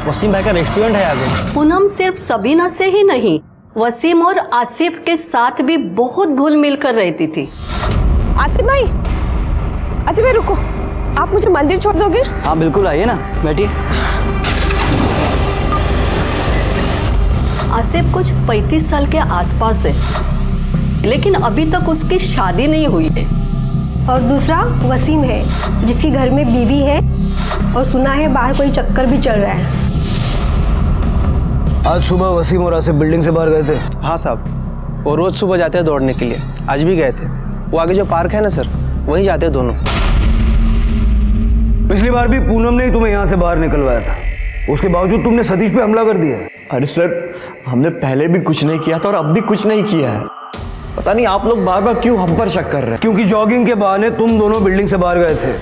वसीम भाई का रेस्टोरेंट है आगे। पूनम सिर्फ सबीना से ही नहीं, वसीम और आसिफ के साथ भी बहुत घुल मिल कर रहती थी। आसिफ भाई रुको, आप मुझे मंदिर छोड़ दोगे? हाँ बिल्कुल, आइए ना, बैठिए। आसिफ कुछ 35 साल के आसपास है, लेकिन अभी तक उसकी शादी नहीं हुई है। और दूसरा वसीम है, जिसकी घर में बीवी है और सुना है बाहर कोई चक्कर भी चल रहा है। आज सुबह वसीम और आसिफ बिल्डिंग से बाहर गए थे? हाँ साहब, वो रोज सुबह जाते हैं दौड़ने के लिए, आज भी गए थे। वो आगे जो पार्क है ना सर, वहीं जाते हैं दोनों। पिछली बार भी पूनम ने ही तुम्हें यहाँ से बाहर निकलवाया था, उसके बावजूद तुमने सतीश पे हमला कर दिया। अरे सर, हमने पहले भी कुछ नहीं किया था और अब भी कुछ नहीं किया है। पता नहीं आप लोग बार बार क्यों हम पर शक कर रहे हैं। क्योंकि जॉगिंग के बहाने तुम दोनों बिल्डिंग से बाहर गए थे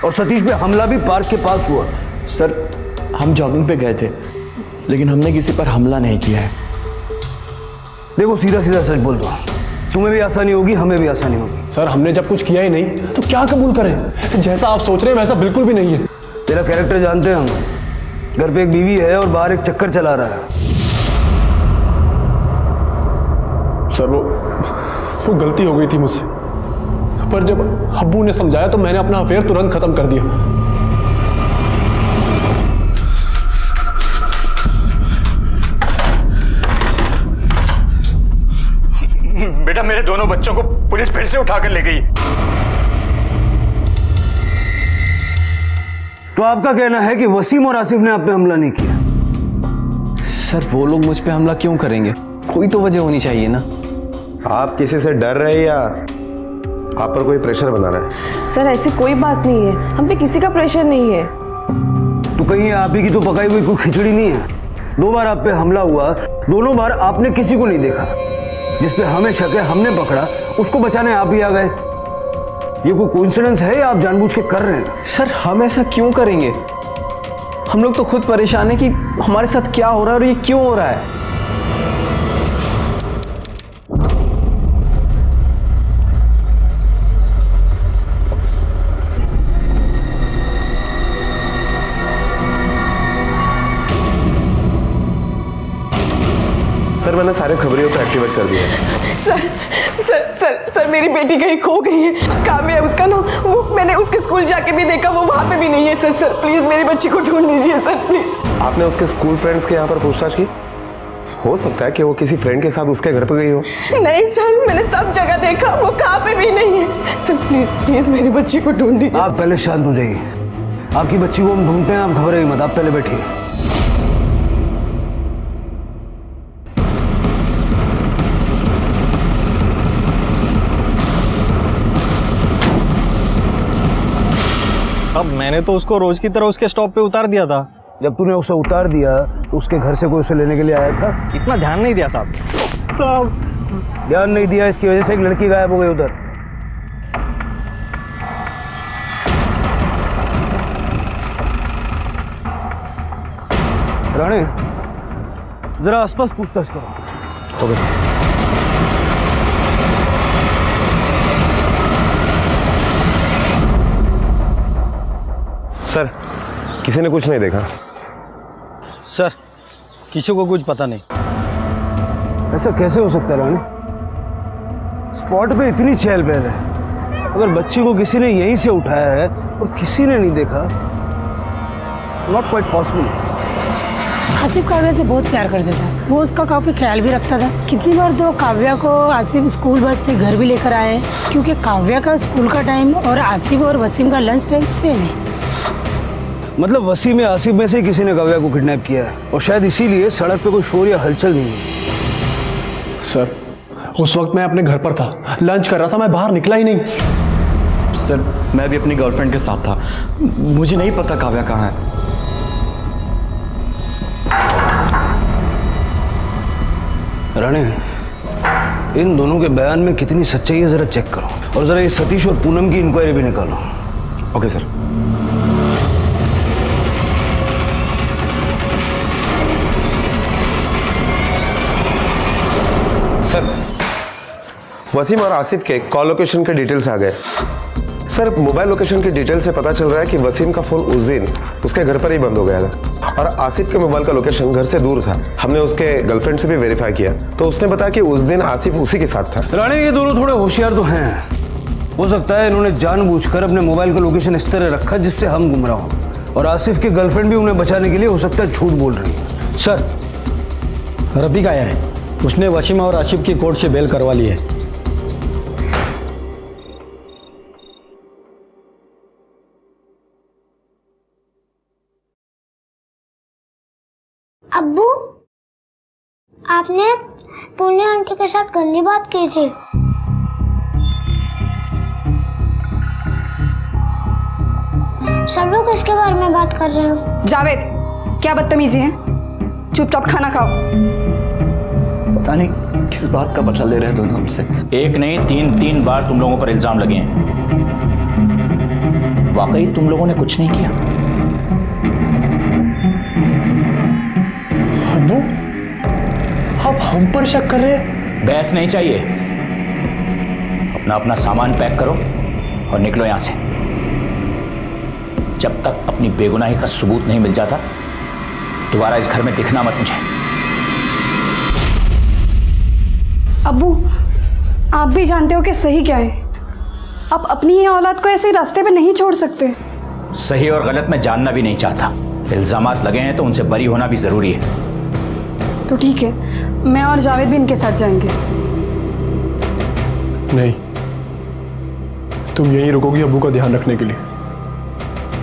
और सतीश पे हमला भी पार्क के पास हुआ। सर, हम जॉगिंग पे गए थे, लेकिन हमने किसी पर हमला नहीं किया है। देखो सीधा सीधा सच बोल दो, तुम्हें भी आसानी होगी, हमें भी आसानी होगी। सर, हमने जब कुछ किया ही नहीं तो क्या कबूल करें? जैसा आप सोच रहे हैं वैसा बिल्कुल भी नहीं है। तेरा कैरेक्टर जानते हैं हम, घर पे एक बीवी है और बाहर एक चक्कर चला रहा है। सर वो गलती हो गई थी मुझसे, पर जब अब्बू ने समझाया तो मैंने अपना अफेयर तुरंत खत्म कर दिया। बेटा, मेरे दोनों बच्चों को पुलिस फिर से उठाकर ले गई। तो आपका कहना है कि वसीम और आसिफ ने आप पे हमला नहीं किया? सर, वो लोग मुझ पे हमला क्यों करेंगे? कोई तो वजह होनी चाहिए ना। आप किसी से डर रहे या आप पर कोई प्रेशर बना रहा है? सर ऐसी कोई बात नहीं है, हम पे किसी का प्रेशर नहीं है। तो कहीं आप ही की तो पकाई हुई कोई खिचड़ी नहीं है? 2 बार आप पे हमला हुआ, दोनों बार आपने किसी को नहीं देखा। जिस पे हमें शक है हमने पकड़ा, उसको बचाने आप ही आ गए। ये कोई कोइंसिडेंस है या आप जानबूझ के कर रहे हैं? सर, हम ऐसा क्यों करेंगे? हम लोग तो खुद परेशान है कि हमारे साथ क्या हो रहा है और ये क्यों हो रहा है। सर, मैंने सारे खबरियों को एक्टिवेट कर दिया है। सर सर सर सर मेरी बेटी कहीं खो गई है, कहाँ है उसका नाम? वो मैंने उसके स्कूल जाके भी देखा, वो वहाँ पे भी नहीं है। सर सर प्लीज मेरी बच्ची को ढूंढ लीजिए सर, प्लीज। आपने उसके स्कूल फ्रेंड्स के यहाँ पर पूछताछ की? हो सकता है कि वो किसी फ्रेंड के साथ उसके घर पर गई हो। नहीं सर, मैंने सब जगह देखा, वो कहाँ पे भी नहीं है। सर प्लीज प्लीज मेरी बच्ची को ढूंढ दीजिए। आप पहले शांत हो जाइए, आपकी बच्ची को हम ढूंढते हैं, आप घबराइए मत, आप पहले बैठिए। अब मैंने तो उसको रोज की तरह उसके स्टॉप पे उतार दिया था। जब तूने उसे उतार दिया तो उसके घर से कोई उसे लेने के लिए आया था? इतना ध्यान नहीं दिया साहब। ध्यान नहीं दिया, इसकी वजह से एक लड़की गायब हो गई उधर। राणे, जरा आसपास पूछताछ करो। ओके। सर, किसी ने कुछ नहीं देखा? सर, किसी को कुछ पता नहीं। ऐसा कैसे हो सकता है रानी? स्पॉट पे इतनी चहल पहल है, अगर बच्ची को किसी ने यहीं से उठाया है और किसी ने नहीं देखा, not quite possible. Asif Kavya से बहुत प्यार करता था, वो उसका काफी ख्याल भी रखता था। कितनी बार तो काव्या को आसिफ स्कूल बस से घर भी लेकर आए, क्योंकि काव्या का स्कूल का टाइम और आसिफ और वसीम का लंच टाइम सेम है। मतलब वसीम या आसिफ में से किसी ने काव्या को किडनैप किया है, और शायद इसीलिए सड़क पे कोई शोर या हलचल नहीं है। सर, उस वक्त मैं अपने घर पर था, लंच कर रहा था, मैं बाहर निकला ही नहीं। सर, मैं भी अपनी गर्लफ्रेंड के साथ था, मुझे नहीं पता काव्या कहाँ है। राणे, इन दोनों के बयान में कितनी सच्चाई है जरा चेक करो, और जरा ये सतीश और पूनम की इंक्वायरी भी निकालो। Okay sir. सर, वसीम और आसिफ के कॉल लोकेशन के डिटेल्स आ गए। सर, मोबाइल लोकेशन की डिटेल से पता चल रहा है कि वसीम का फोन उस दिन उसके घर पर ही बंद हो गया था, और आसिफ के मोबाइल का लोकेशन घर से दूर था। हमने उसके गर्लफ्रेंड से भी वेरीफाई किया, तो उसने बताया कि उस दिन आसिफ उसी के साथ था। राणे, ये दोनों थोड़े होशियार तो हैं। हो सकता है इन्होंने जानबूझकर अपने मोबाइल का लोकेशन इस तरह रखा जिससे हम गुमराह हों, और आसिफ की गर्लफ्रेंड भी उन्हें बचाने के लिए हो सकता है झूठ बोल रही है। सर, रफीक आया है, उसने वसीम और आसिफ की कोर्ट से बेल करवा ली है। अब्बू, आपने पुण्य आंटी के साथ गंदी बात की थी। सब लोग इसके बारे में बात कर रहे हो। जावेद, क्या बदतमीजी है? चुपचाप खाना खाओ। पता नहीं किस बात का बदला ले रहे हैं दोनों हमसे। एक नहीं, तीन बार तुम लोगों पर इल्जाम लगे हैं। वाकई तुम लोगों ने कुछ नहीं किया? अब्बू, आप हम पर शक कर रहे हैं? बहस नहीं चाहिए, अपना अपना सामान पैक करो और निकलो यहां से। जब तक अपनी बेगुनाही का सबूत नहीं मिल जाता, दोबारा इस घर में दिखना मत मुझे। अब्बू, आप भी जानते हो कि सही क्या है। आप अपनी ही औलाद को ऐसे रास्ते पे नहीं छोड़ सकते। सही और गलत मैं जानना भी नहीं चाहता। इल्जामात लगे हैं तो उनसे बरी होना भी जरूरी है। तो ठीक है, मैं और जावेद भी इनके साथ जाएंगे। नहीं, तुम यहीं रुकोगी अब्बू का ध्यान रखने के लिए,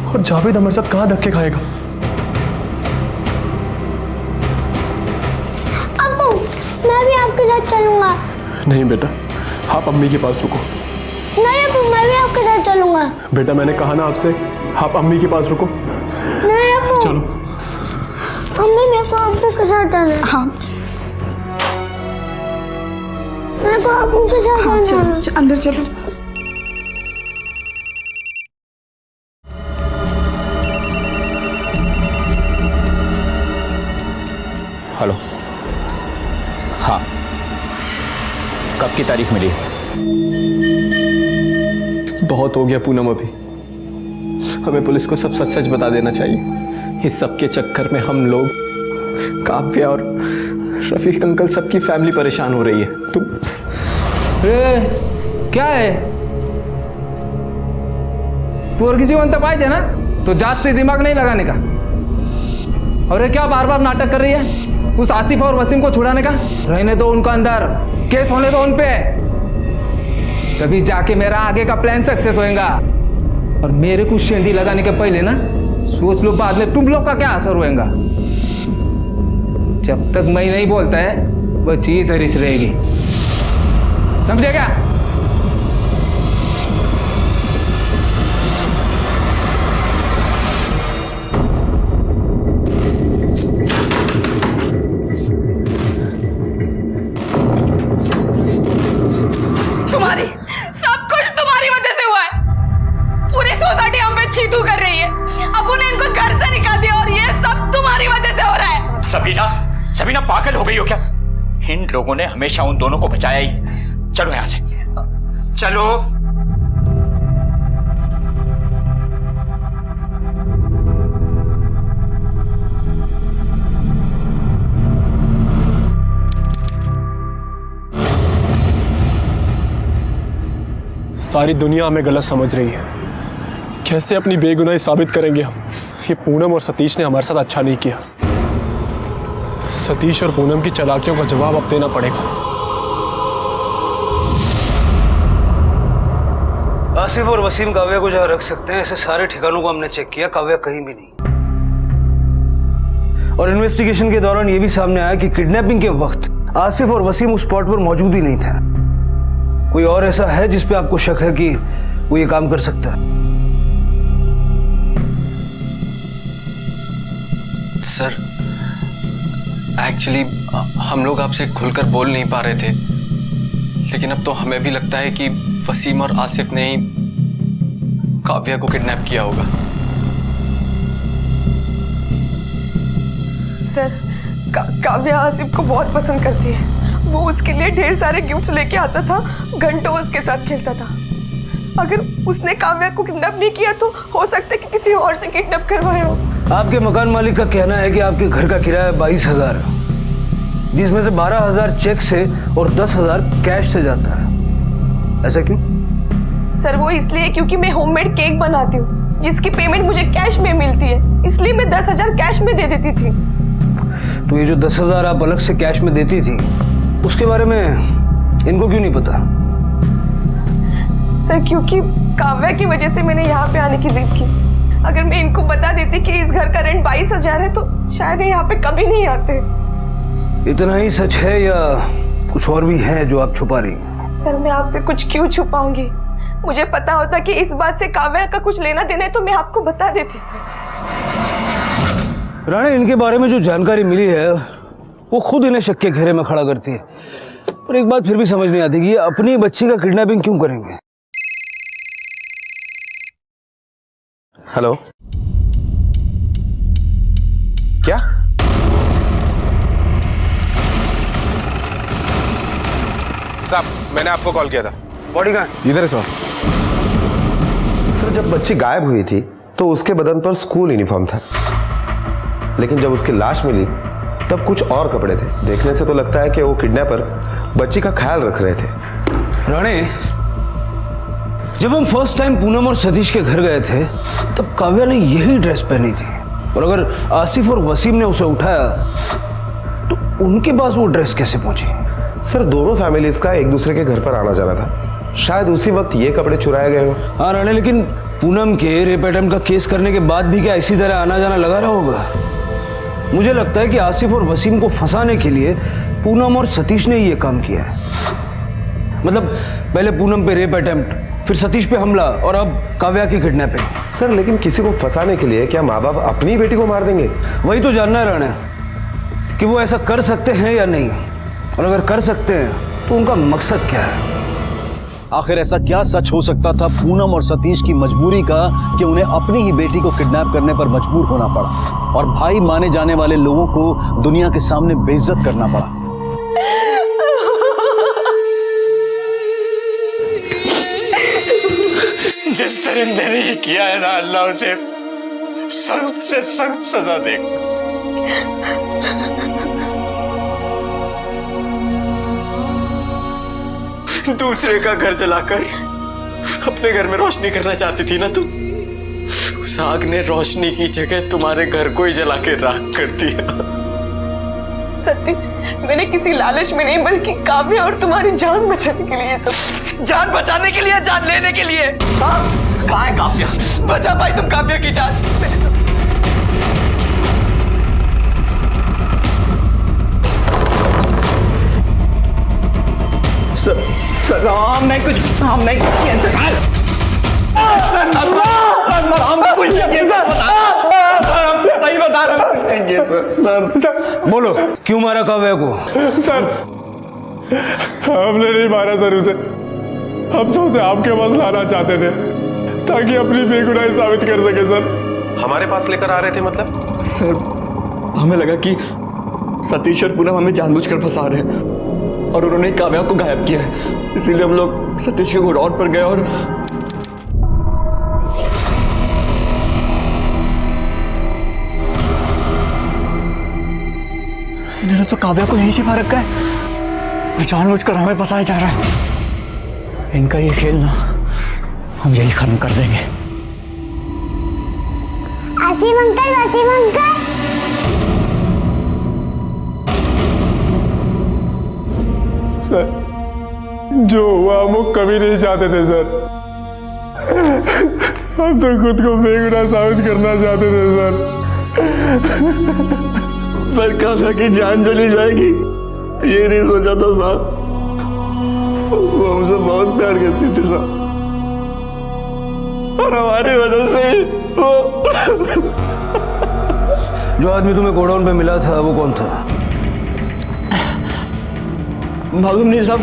और जावेद हमारे साथ कहाँ धक्के खाएगा? अब्बू, मैं भी आपके साथ चलूंगा। नहीं बेटा, आप अम्मी के पास रुको। नहीं अब्बू, मैं भी आपके साथ चलूंगा। बेटा, मैंने कहा ना आपसे, आप अम्मी के पास रुको। नहीं अब्बू। चलो। अम्मी, मेरे को अब्बू के साथ जाना है। हाँ, मेरे को अब्बू के साथ हाँ, जाना है। चलो, अंदर चलो। हेलो, हाँ, कब की तारीख मिली? बहुत हो गया पूनम, अभी हमें पुलिस को सब सच सच बता देना चाहिए। इस सब के चक्कर में हम लोग, काव्या और रफीक अंकल, सबकी फैमिली परेशान हो रही है। तुम क्या है? पोरगी जिवंत पाहिजे ना, तो जास्त दिमाग नहीं लगाने का। और ये क्या बार बार नाटक कर रही है उस आसिफ और वसीम को छुड़ाने का? रहने दो उनको अंदर, केस होने दो उन पे, तभी जाके मेरा आगे का प्लान सक्सेस होएगा। और मेरे को शेंदी लगाने के पहले ना सोच लो बाद में तुम लोग का क्या असर होएगा। जब तक मैं नहीं बोलता है वो चीज धरिच रहेगी, समझे क्या? तुम्हारी सब कुछ तुम्हारी वजह से हुआ है। पूरी सोसाइटी हम पे चीतू कर रही है। अबू ने इनको घर से निकाल दिया और ये सब तुम्हारी वजह से हो रहा है। सबीना पागल हो गई हो क्या? इन लोगों ने हमेशा उन दोनों को बचाया ही। चलो यहां से, चलो। सारी दुनिया हमें गलत समझ रही है। कैसे अपनी बेगुनाही साबित करेंगे हम? ये पूनम और सतीश ने हमारे साथ अच्छा नहीं किया। सतीश और पूनम की चालाकियों का जवाब अब देना पड़ेगा। आसिफ और वसीम काव्या को जहाँ रख सकते हैं, ऐसे सारे ठिकानों को हमने चेक किया, काव्या कहीं भी नहीं। और इन्वेस्टिगेशन के दौरान यह भी सामने आया कि किडनैपिंग के वक्त आसिफ और वसीम उस स्पॉट पर मौजूद ही नहीं था। कोई और ऐसा है जिस पे आपको शक है कि वो ये काम कर सकता है? सर, एक्चुअली हम लोग आपसे खुलकर बोल नहीं पा रहे थे, लेकिन अब तो हमें भी लगता है कि वसीम और आसिफ ने ही काव्या को किडनैप किया होगा। सर, काव्या आसिफ को बहुत पसंद करती है। वो उसके लिए ढेर सारे गिफ्ट्स लेके आता था, घंटों उसके साथ खेलता था। अगर उसने काव्या को किडनैप नहीं किया तो हो सकता है कि किसी और से किडनैप करवाया हो। आपके मकान मालिक का कहना है कि आपके घर का किराया 22,000 है, जिसमें से 12,000 चेक से और 10,000 कैश से जाता है। ऐसा क्यों? सर, वो इसलिए क्योंकि मैं होममेड केक बनाती हूँ, जिसकी पेमेंट मुझे कैश में मिलती है, इसलिए मैं 10,000 कैश में दे देती थी। तो ये जो 10,000 आप अलग से कैश में देती थी, उसके बारे में इनको क्यों नहीं पता? सर, क्योंकि काव्या की वजह से मैंने यहाँ पे आने की जिद की। अगर मैं इनको बता देती कि इस घर का रेंट 22,000 है तो शायद ये यहाँ पे कभी नहीं आते। इतना ही सच है या कुछ और भी है जो आप छुपा रही हैं? सर, मैं आपसे कुछ क्यों छुपाऊंगी? मुझे पता होता कि इस बात से काव्या का कुछ लेना देना है तो मैं आपको बता देती। सर राणे, इनके बारे में जो जानकारी मिली है वो खुद इन्हें शक के घेरे में खड़ा करती है। पर एक बात फिर भी समझ नहीं आती कि ये अपनी बच्ची का किडनैपिंग क्यों करेंगे। हेलो, क्या? साहब, मैंने आपको कॉल किया था। बॉडी कहाँ है? इधर है सर। सर, जब बच्ची गायब हुई थी तो उसके बदन पर स्कूल यूनिफॉर्म था, लेकिन जब उसकी लाश मिली तब कुछ और कपड़े थे। देखने से तो लगता है कि वो किडनैपर बच्ची का ख्याल रख रहे थे। राणे, जब हम फर्स्ट टाइम पूनम और सतीश के घर गए थे तब काव्या ने यही ड्रेस पहनी थी, और अगर आसिफ और वसीम ने उसे उठाया तो उनके पास वो ड्रेस कैसे पहुंची? सर, दोनों फैमिलीज का एक दूसरे के घर पर आना जाना था, शायद उसी वक्त ये कपड़े चुराए गए हो। हाँ राणे, लेकिन पूनम के रेप अटेम्प्ट का केस करने के बाद भी क्या इसी तरह आना जाना लगा रहा होगा? मुझे लगता है कि आसिफ और वसीम को फंसाने के लिए पूनम और सतीश ने ये काम किया है। मतलब पहले पूनम पे रेप अटेम्प्ट, फिर सतीश पे हमला और अब काव्या की किडनैपिंग। सर, लेकिन किसी को फंसाने के लिए क्या माँ बाप अपनी बेटी को मार देंगे? वही तो जानना है राणे कि वो ऐसा कर सकते हैं या नहीं, और अगर कर सकते हैं तो उनका मकसद क्या है? आखिर ऐसा क्या सच हो सकता था पूनम और सतीश की मजबूरी का कि उन्हें अपनी ही बेटी को किडनैप करने पर मजबूर होना पड़ा और भाई माने जाने वाले लोगों को दुनिया के सामने बेइज्जत करना पड़ा? जिस दरिंदे ने ये किया है ना, अल्लाह उसे सख्त से सख्त सजा दे। दूसरे का घर जलाकर अपने घर में रोशनी करना चाहती थी ना तुम? उस आग ने रोशनी की जगह तुम्हारे घर को ही जला के राख कर दिया। सतीश, मैंने किसी लालच में नहीं बल्कि काव्या और तुम्हारी जान बचाने के लिए सब। जान बचाने के लिए, जान लेने के लिए? हाँ, कहाँ है काव्या? बचा पाई तुम काव्या की जान? सर, हम नहीं कुछ किया। हम कुछ नहीं किया सर, सही बता रहा हूँ सर। बोलो, क्यों मारा काव्या को? सर, हमने नहीं मारा सर उसे। हम तो उसे आपके पास लाना चाहते थे ताकि अपनी बेगुनाही साबित कर सके सर। हमारे पास लेकर आ रहे थे मतलब? सर, हमें लगा कि सतीश और पूनम हमें जानबूझकर फंसा रहे हैं और उन्होंने काव्या को गायब किया है, इसीलिए हम लोग सतीश के गोडाउन पर गए और इन्होंने तो काव्या को यहीं छिपा रखा है। जानबूझकर हमें फंसाया जा रहा है। इनका ये खेल ना हम यही खत्म कर देंगे। वसीम अंकल सर, जो हुआ हम वो कभी नहीं चाहते थे सर। हम तो खुद को बेगुनाह साबित करना चाहते थे सर। पर काव्या की जान चली जाएगी ये नहीं सोचा था साहब। वो हमसे बहुत प्यार करती थी साहब, और हमारी वजह से ही वो जो आदमी तुम्हें गोडाउन पे मिला था वो कौन था? मालूम नहीं साहब,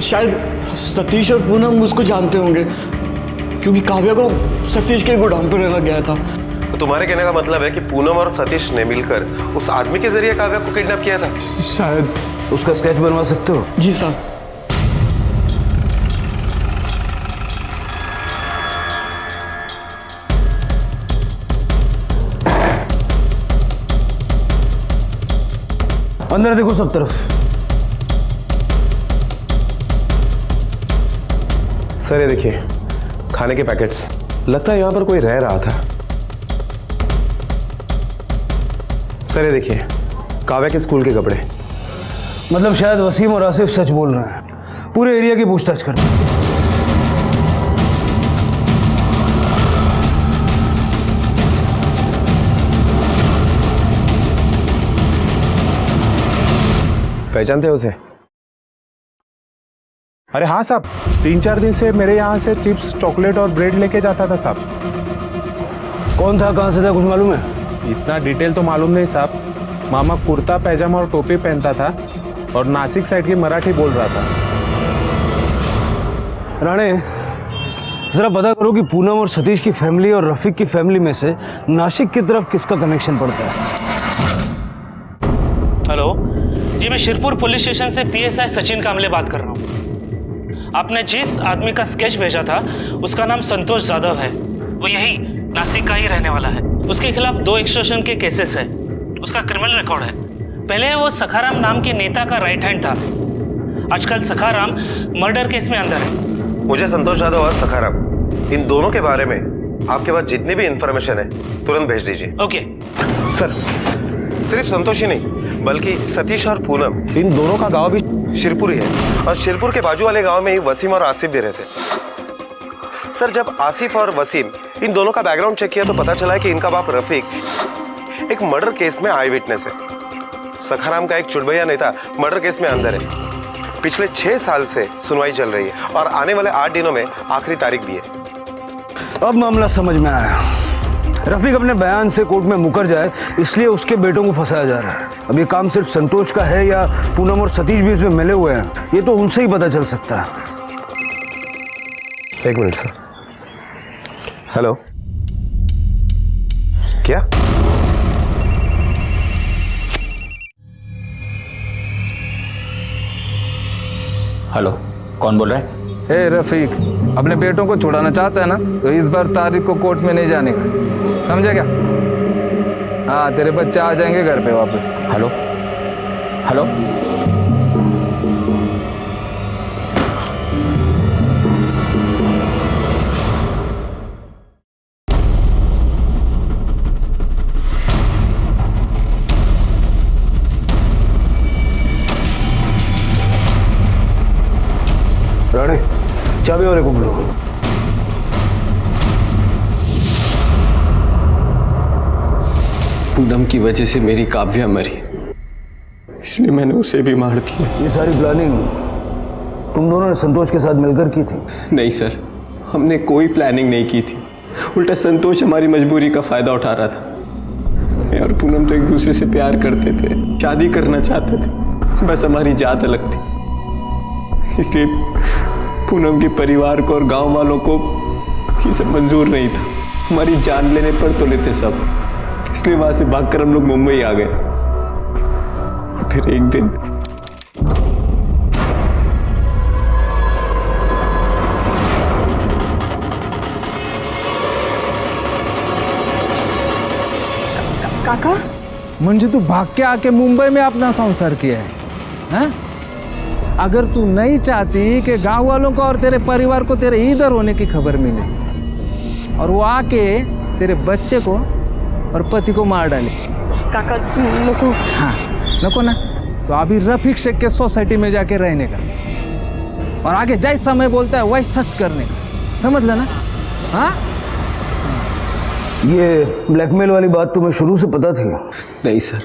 शायद सतीश और पूनम उसको जानते होंगे, क्योंकि काव्या को सतीश के गोडाउन पर रखा गया था। तो तुम्हारे कहने का मतलब है कि पूनम और सतीश ने मिलकर उस आदमी के जरिए काव्या को किडनैप किया था? शायद। उसका स्केच बनवा सकते हो? जी साहब। अंदर देखो सब तरफ। सर ये देखिए, खाने के पैकेट्स। लगता है यहां पर कोई रह रहा था। सर ये देखिए, काव्या के स्कूल के कपड़े। मतलब शायद वसीम और आसिफ सच बोल रहे हैं। पूरे एरिया की पूछताछ करते हैं। पहचानते हो उसे? अरे हाँ साहब, 3-4 दिन से मेरे यहाँ से चिप्स, चॉकलेट और ब्रेड लेके जाता था साहब। कौन था, कहाँ से था, कुछ मालूम है? इतना डिटेल तो मालूम नहीं साहब। मामा कुर्ता पैजामा और टोपी पहनता था और नासिक साइड की मराठी बोल रहा था। राणे, जरा पता करो कि पूनम और सतीश की फैमिली और रफीक की फैमिली में से नासिक की तरफ किसका कनेक्शन पड़ता है। हेलो जी, मैं शिरपुर पुलिस स्टेशन से PSI सचिन कामले बात कर रहा हूँ। आपने जिस आदमी का स्केच भेजा था उसका नाम संतोष जाधव है। वो यही नासिक का ही रहने वाला है। उसके खिलाफ 2 एक्सटॉर्शन के केसेस है। उसका क्रिमिनल रिकॉर्ड है। पहले वो सखाराम नाम के नेता का राइट हैंड था। आजकल सखाराम मर्डर केस में अंदर है। मुझे संतोष यादव और सखाराम, इन दोनों के बारे में आपके पास जितनी भी इंफॉर्मेशन है तुरंत भेज दीजिए। Okay sir. सिर्फ संतोष ही नहीं, बल्कि सतीश और पूनम, इन दोनों का गांव भी शिरपुर ही है। और शिरपुर के बाजू वाले गांव में ही वसीम और आसिफ भी रहते। सर, जब आसिफ और वसीम इन दोनों का बैकग्राउंड चेक किया तो पता चला है कि इनका बाप रफीक एक मर्डर केस में आई विटनेस है। सखाराम का एक चुड़बैया नेता मर्डर केस में अंदर है। पिछले 6 साल से सुनवाई चल रही है और आने वाले 8 दिनों में आखिरी तारीख भी है। अब मामला समझ में आया। रफीक अपने बयान से कोर्ट में मुकर जाए इसलिए उसके बेटों को फंसाया जा रहा है। अब ये काम सिर्फ संतोष का है या पूनम और सतीश भी इसमें मिले हुए हैं, ये तो उनसे ही पता चल सकता है। 1 मिनट सर। हेलो, क्या? हेलो, कौन बोल रहा है? ए रफीक, अपने बेटों को छुड़ाना चाहता है ना, तो इस बार तारीख को कोर्ट में नहीं जाने का, समझे क्या? हाँ, तेरे बच्चे आ जाएंगे घर पे वापस। हेलो हेलो, राणे, चाबी वाले को बुलाओ। पूनम की वजह से मेरी काव्या मरी, इसलिए मैंने उसे भी मार दिया। ये सारी प्लानिंग तुम दोनों ने संतोष के साथ मिलकर की थी? नहीं सर, हमने कोई प्लानिंग नहीं की थी। उल्टा संतोष हमारी मजबूरी का फायदा उठा रहा था। मैं और पूनम तो एक दूसरे से प्यार करते थे, शादी करना चाहते थे, बस हमारी जात अलग थी। इसलिए पूनम के परिवार को और गांव वालों को ये सब मंजूर नहीं था। हमारी जान लेने पर तो लेते सब, इसलिए वहां से भागकर हम लोग मुंबई आ गए। और फिर एक दिन काका, म्हणजे तू भाग के आके मुंबई में अपना संसार किया है, हाँ? अगर तू नहीं चाहती कि गांव वालों को और तेरे परिवार को तेरे इधर होने की खबर मिले और वो आके तेरे बच्चे को और पति को मार डाले। काका नको। हाँ नको ना, तो अभी रफीक शेख के सोसाइटी में जाके रहने का और आगे जैसा मैं बोलता है वही सच करने का, समझ लेना। हाँ ये ब्लैकमेल वाली बात तुम्हें शुरू से पता थी? नहीं सर,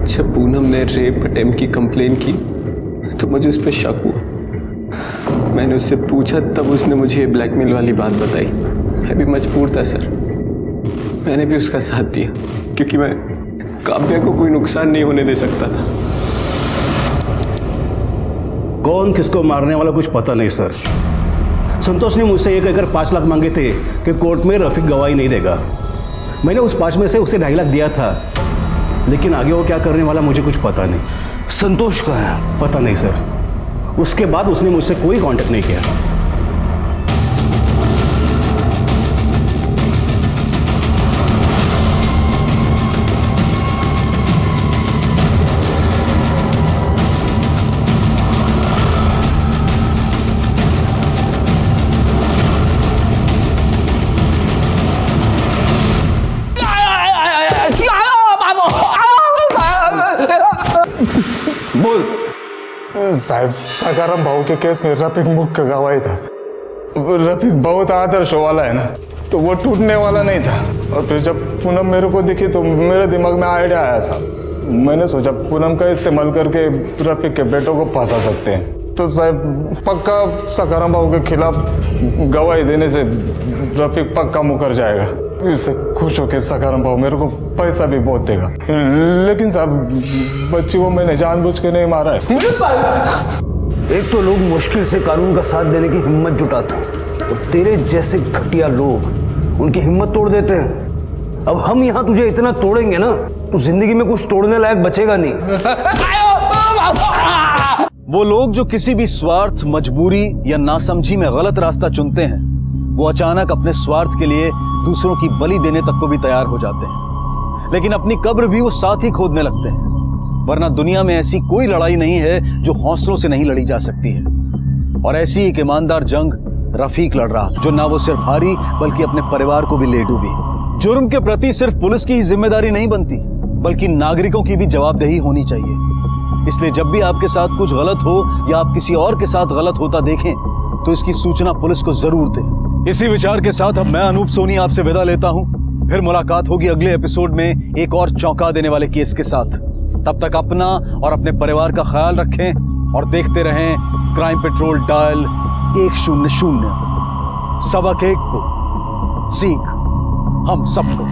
जब पूनम ने रेप अटेम्प्ट की कंप्लेन की तो मुझे उस पर शक हुआ। मैंने उससे पूछा तब उसने मुझे ब्लैकमेल वाली बात बताई। मैं भी मजबूर था सर, मैंने भी उसका साथ दिया क्योंकि मैं काव्या को कोई नुकसान नहीं होने दे सकता था। कौन किसको मारने वाला कुछ पता नहीं सर। संतोष ने मुझसे ये कहकर 5 लाख मांगे थे कि कोर्ट में रफीक गवाही नहीं देगा। मैंने उस 5 में से उसे 2.5 लाख दिया था, लेकिन आगे वो क्या करने वाला मुझे कुछ पता नहीं। संतोष का है? पता नहीं सर, उसके बाद उसने मुझसे कोई कांटेक्ट नहीं किया। बोल साहब, सकाराम भाऊ के केस में रफीक मुख्य गवाही था। रफीक बहुत आदर्श वाला है ना, तो वो टूटने वाला नहीं था। और फिर जब पूनम मेरे को दिखी तो मेरे दिमाग में आइडिया आया साहब। मैंने सोचा पूनम का इस्तेमाल करके रफीक के बेटों को फंसा सकते हैं। तो साहब पक्का सकाराम भाऊ के खिलाफ गवाही देने से रफीक पक्का मुकर जाएगा। इससे खुश होकर सकाराम भाऊ मेरे को पैसा भी बहुत देगा। लेकिन साहब बच्ची को मैंने जानबूझ के नहीं मारा है। एक तो लोग मुश्किल से कानून का साथ देने की हिम्मत जुटाते हैं और तेरे जैसे घटिया लोग उनकी हिम्मत तोड़ देते हैं। अब हम यहाँ तुझे इतना तोड़ेंगे ना, तो जिंदगी में कुछ तोड़ने लायक बचेगा नहीं। वो लोग जो किसी भी स्वार्थ, मजबूरी या नासमझी में गलत रास्ता चुनते हैं, वो अचानक अपने स्वार्थ के लिए दूसरों की बलि देने तक को भी तैयार हो जाते हैं। लेकिन अपनी कब्र भी वो साथ ही खोदने लगते हैं। वरना दुनिया में ऐसी कोई लड़ाई नहीं है जो हौसलों से नहीं लड़ी जा सकती है। और ऐसी एक ईमानदार जंग रफीक लड़ रहा, जो ना वो सिर्फ हारी बल्कि अपने परिवार को भी ले डूबी। जुर्म के प्रति सिर्फ पुलिस की ही जिम्मेदारी नहीं बनती, बल्कि नागरिकों की भी जवाबदेही होनी चाहिए। इसलिए जब भी आपके साथ कुछ गलत हो या आप किसी और के साथ गलत होता देखें, तो इसकी सूचना पुलिस को जरूर दें। इसी विचार के साथ अब मैं अनूप सोनी आपसे विदा लेता हूं। फिर मुलाकात होगी अगले एपिसोड में एक और चौंका देने वाले केस के साथ। तब तक अपना और अपने परिवार का ख्याल रखें और देखते रहें क्राइम पेट्रोल डायल 100। सबक एक को सीख हम सबको।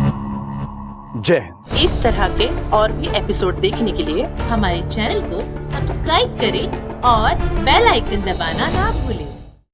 जय हिंद। इस तरह के और भी एपिसोड देखने के लिए हमारे चैनल को सब्सक्राइब करें और बेल आइकन दबाना ना भूलें।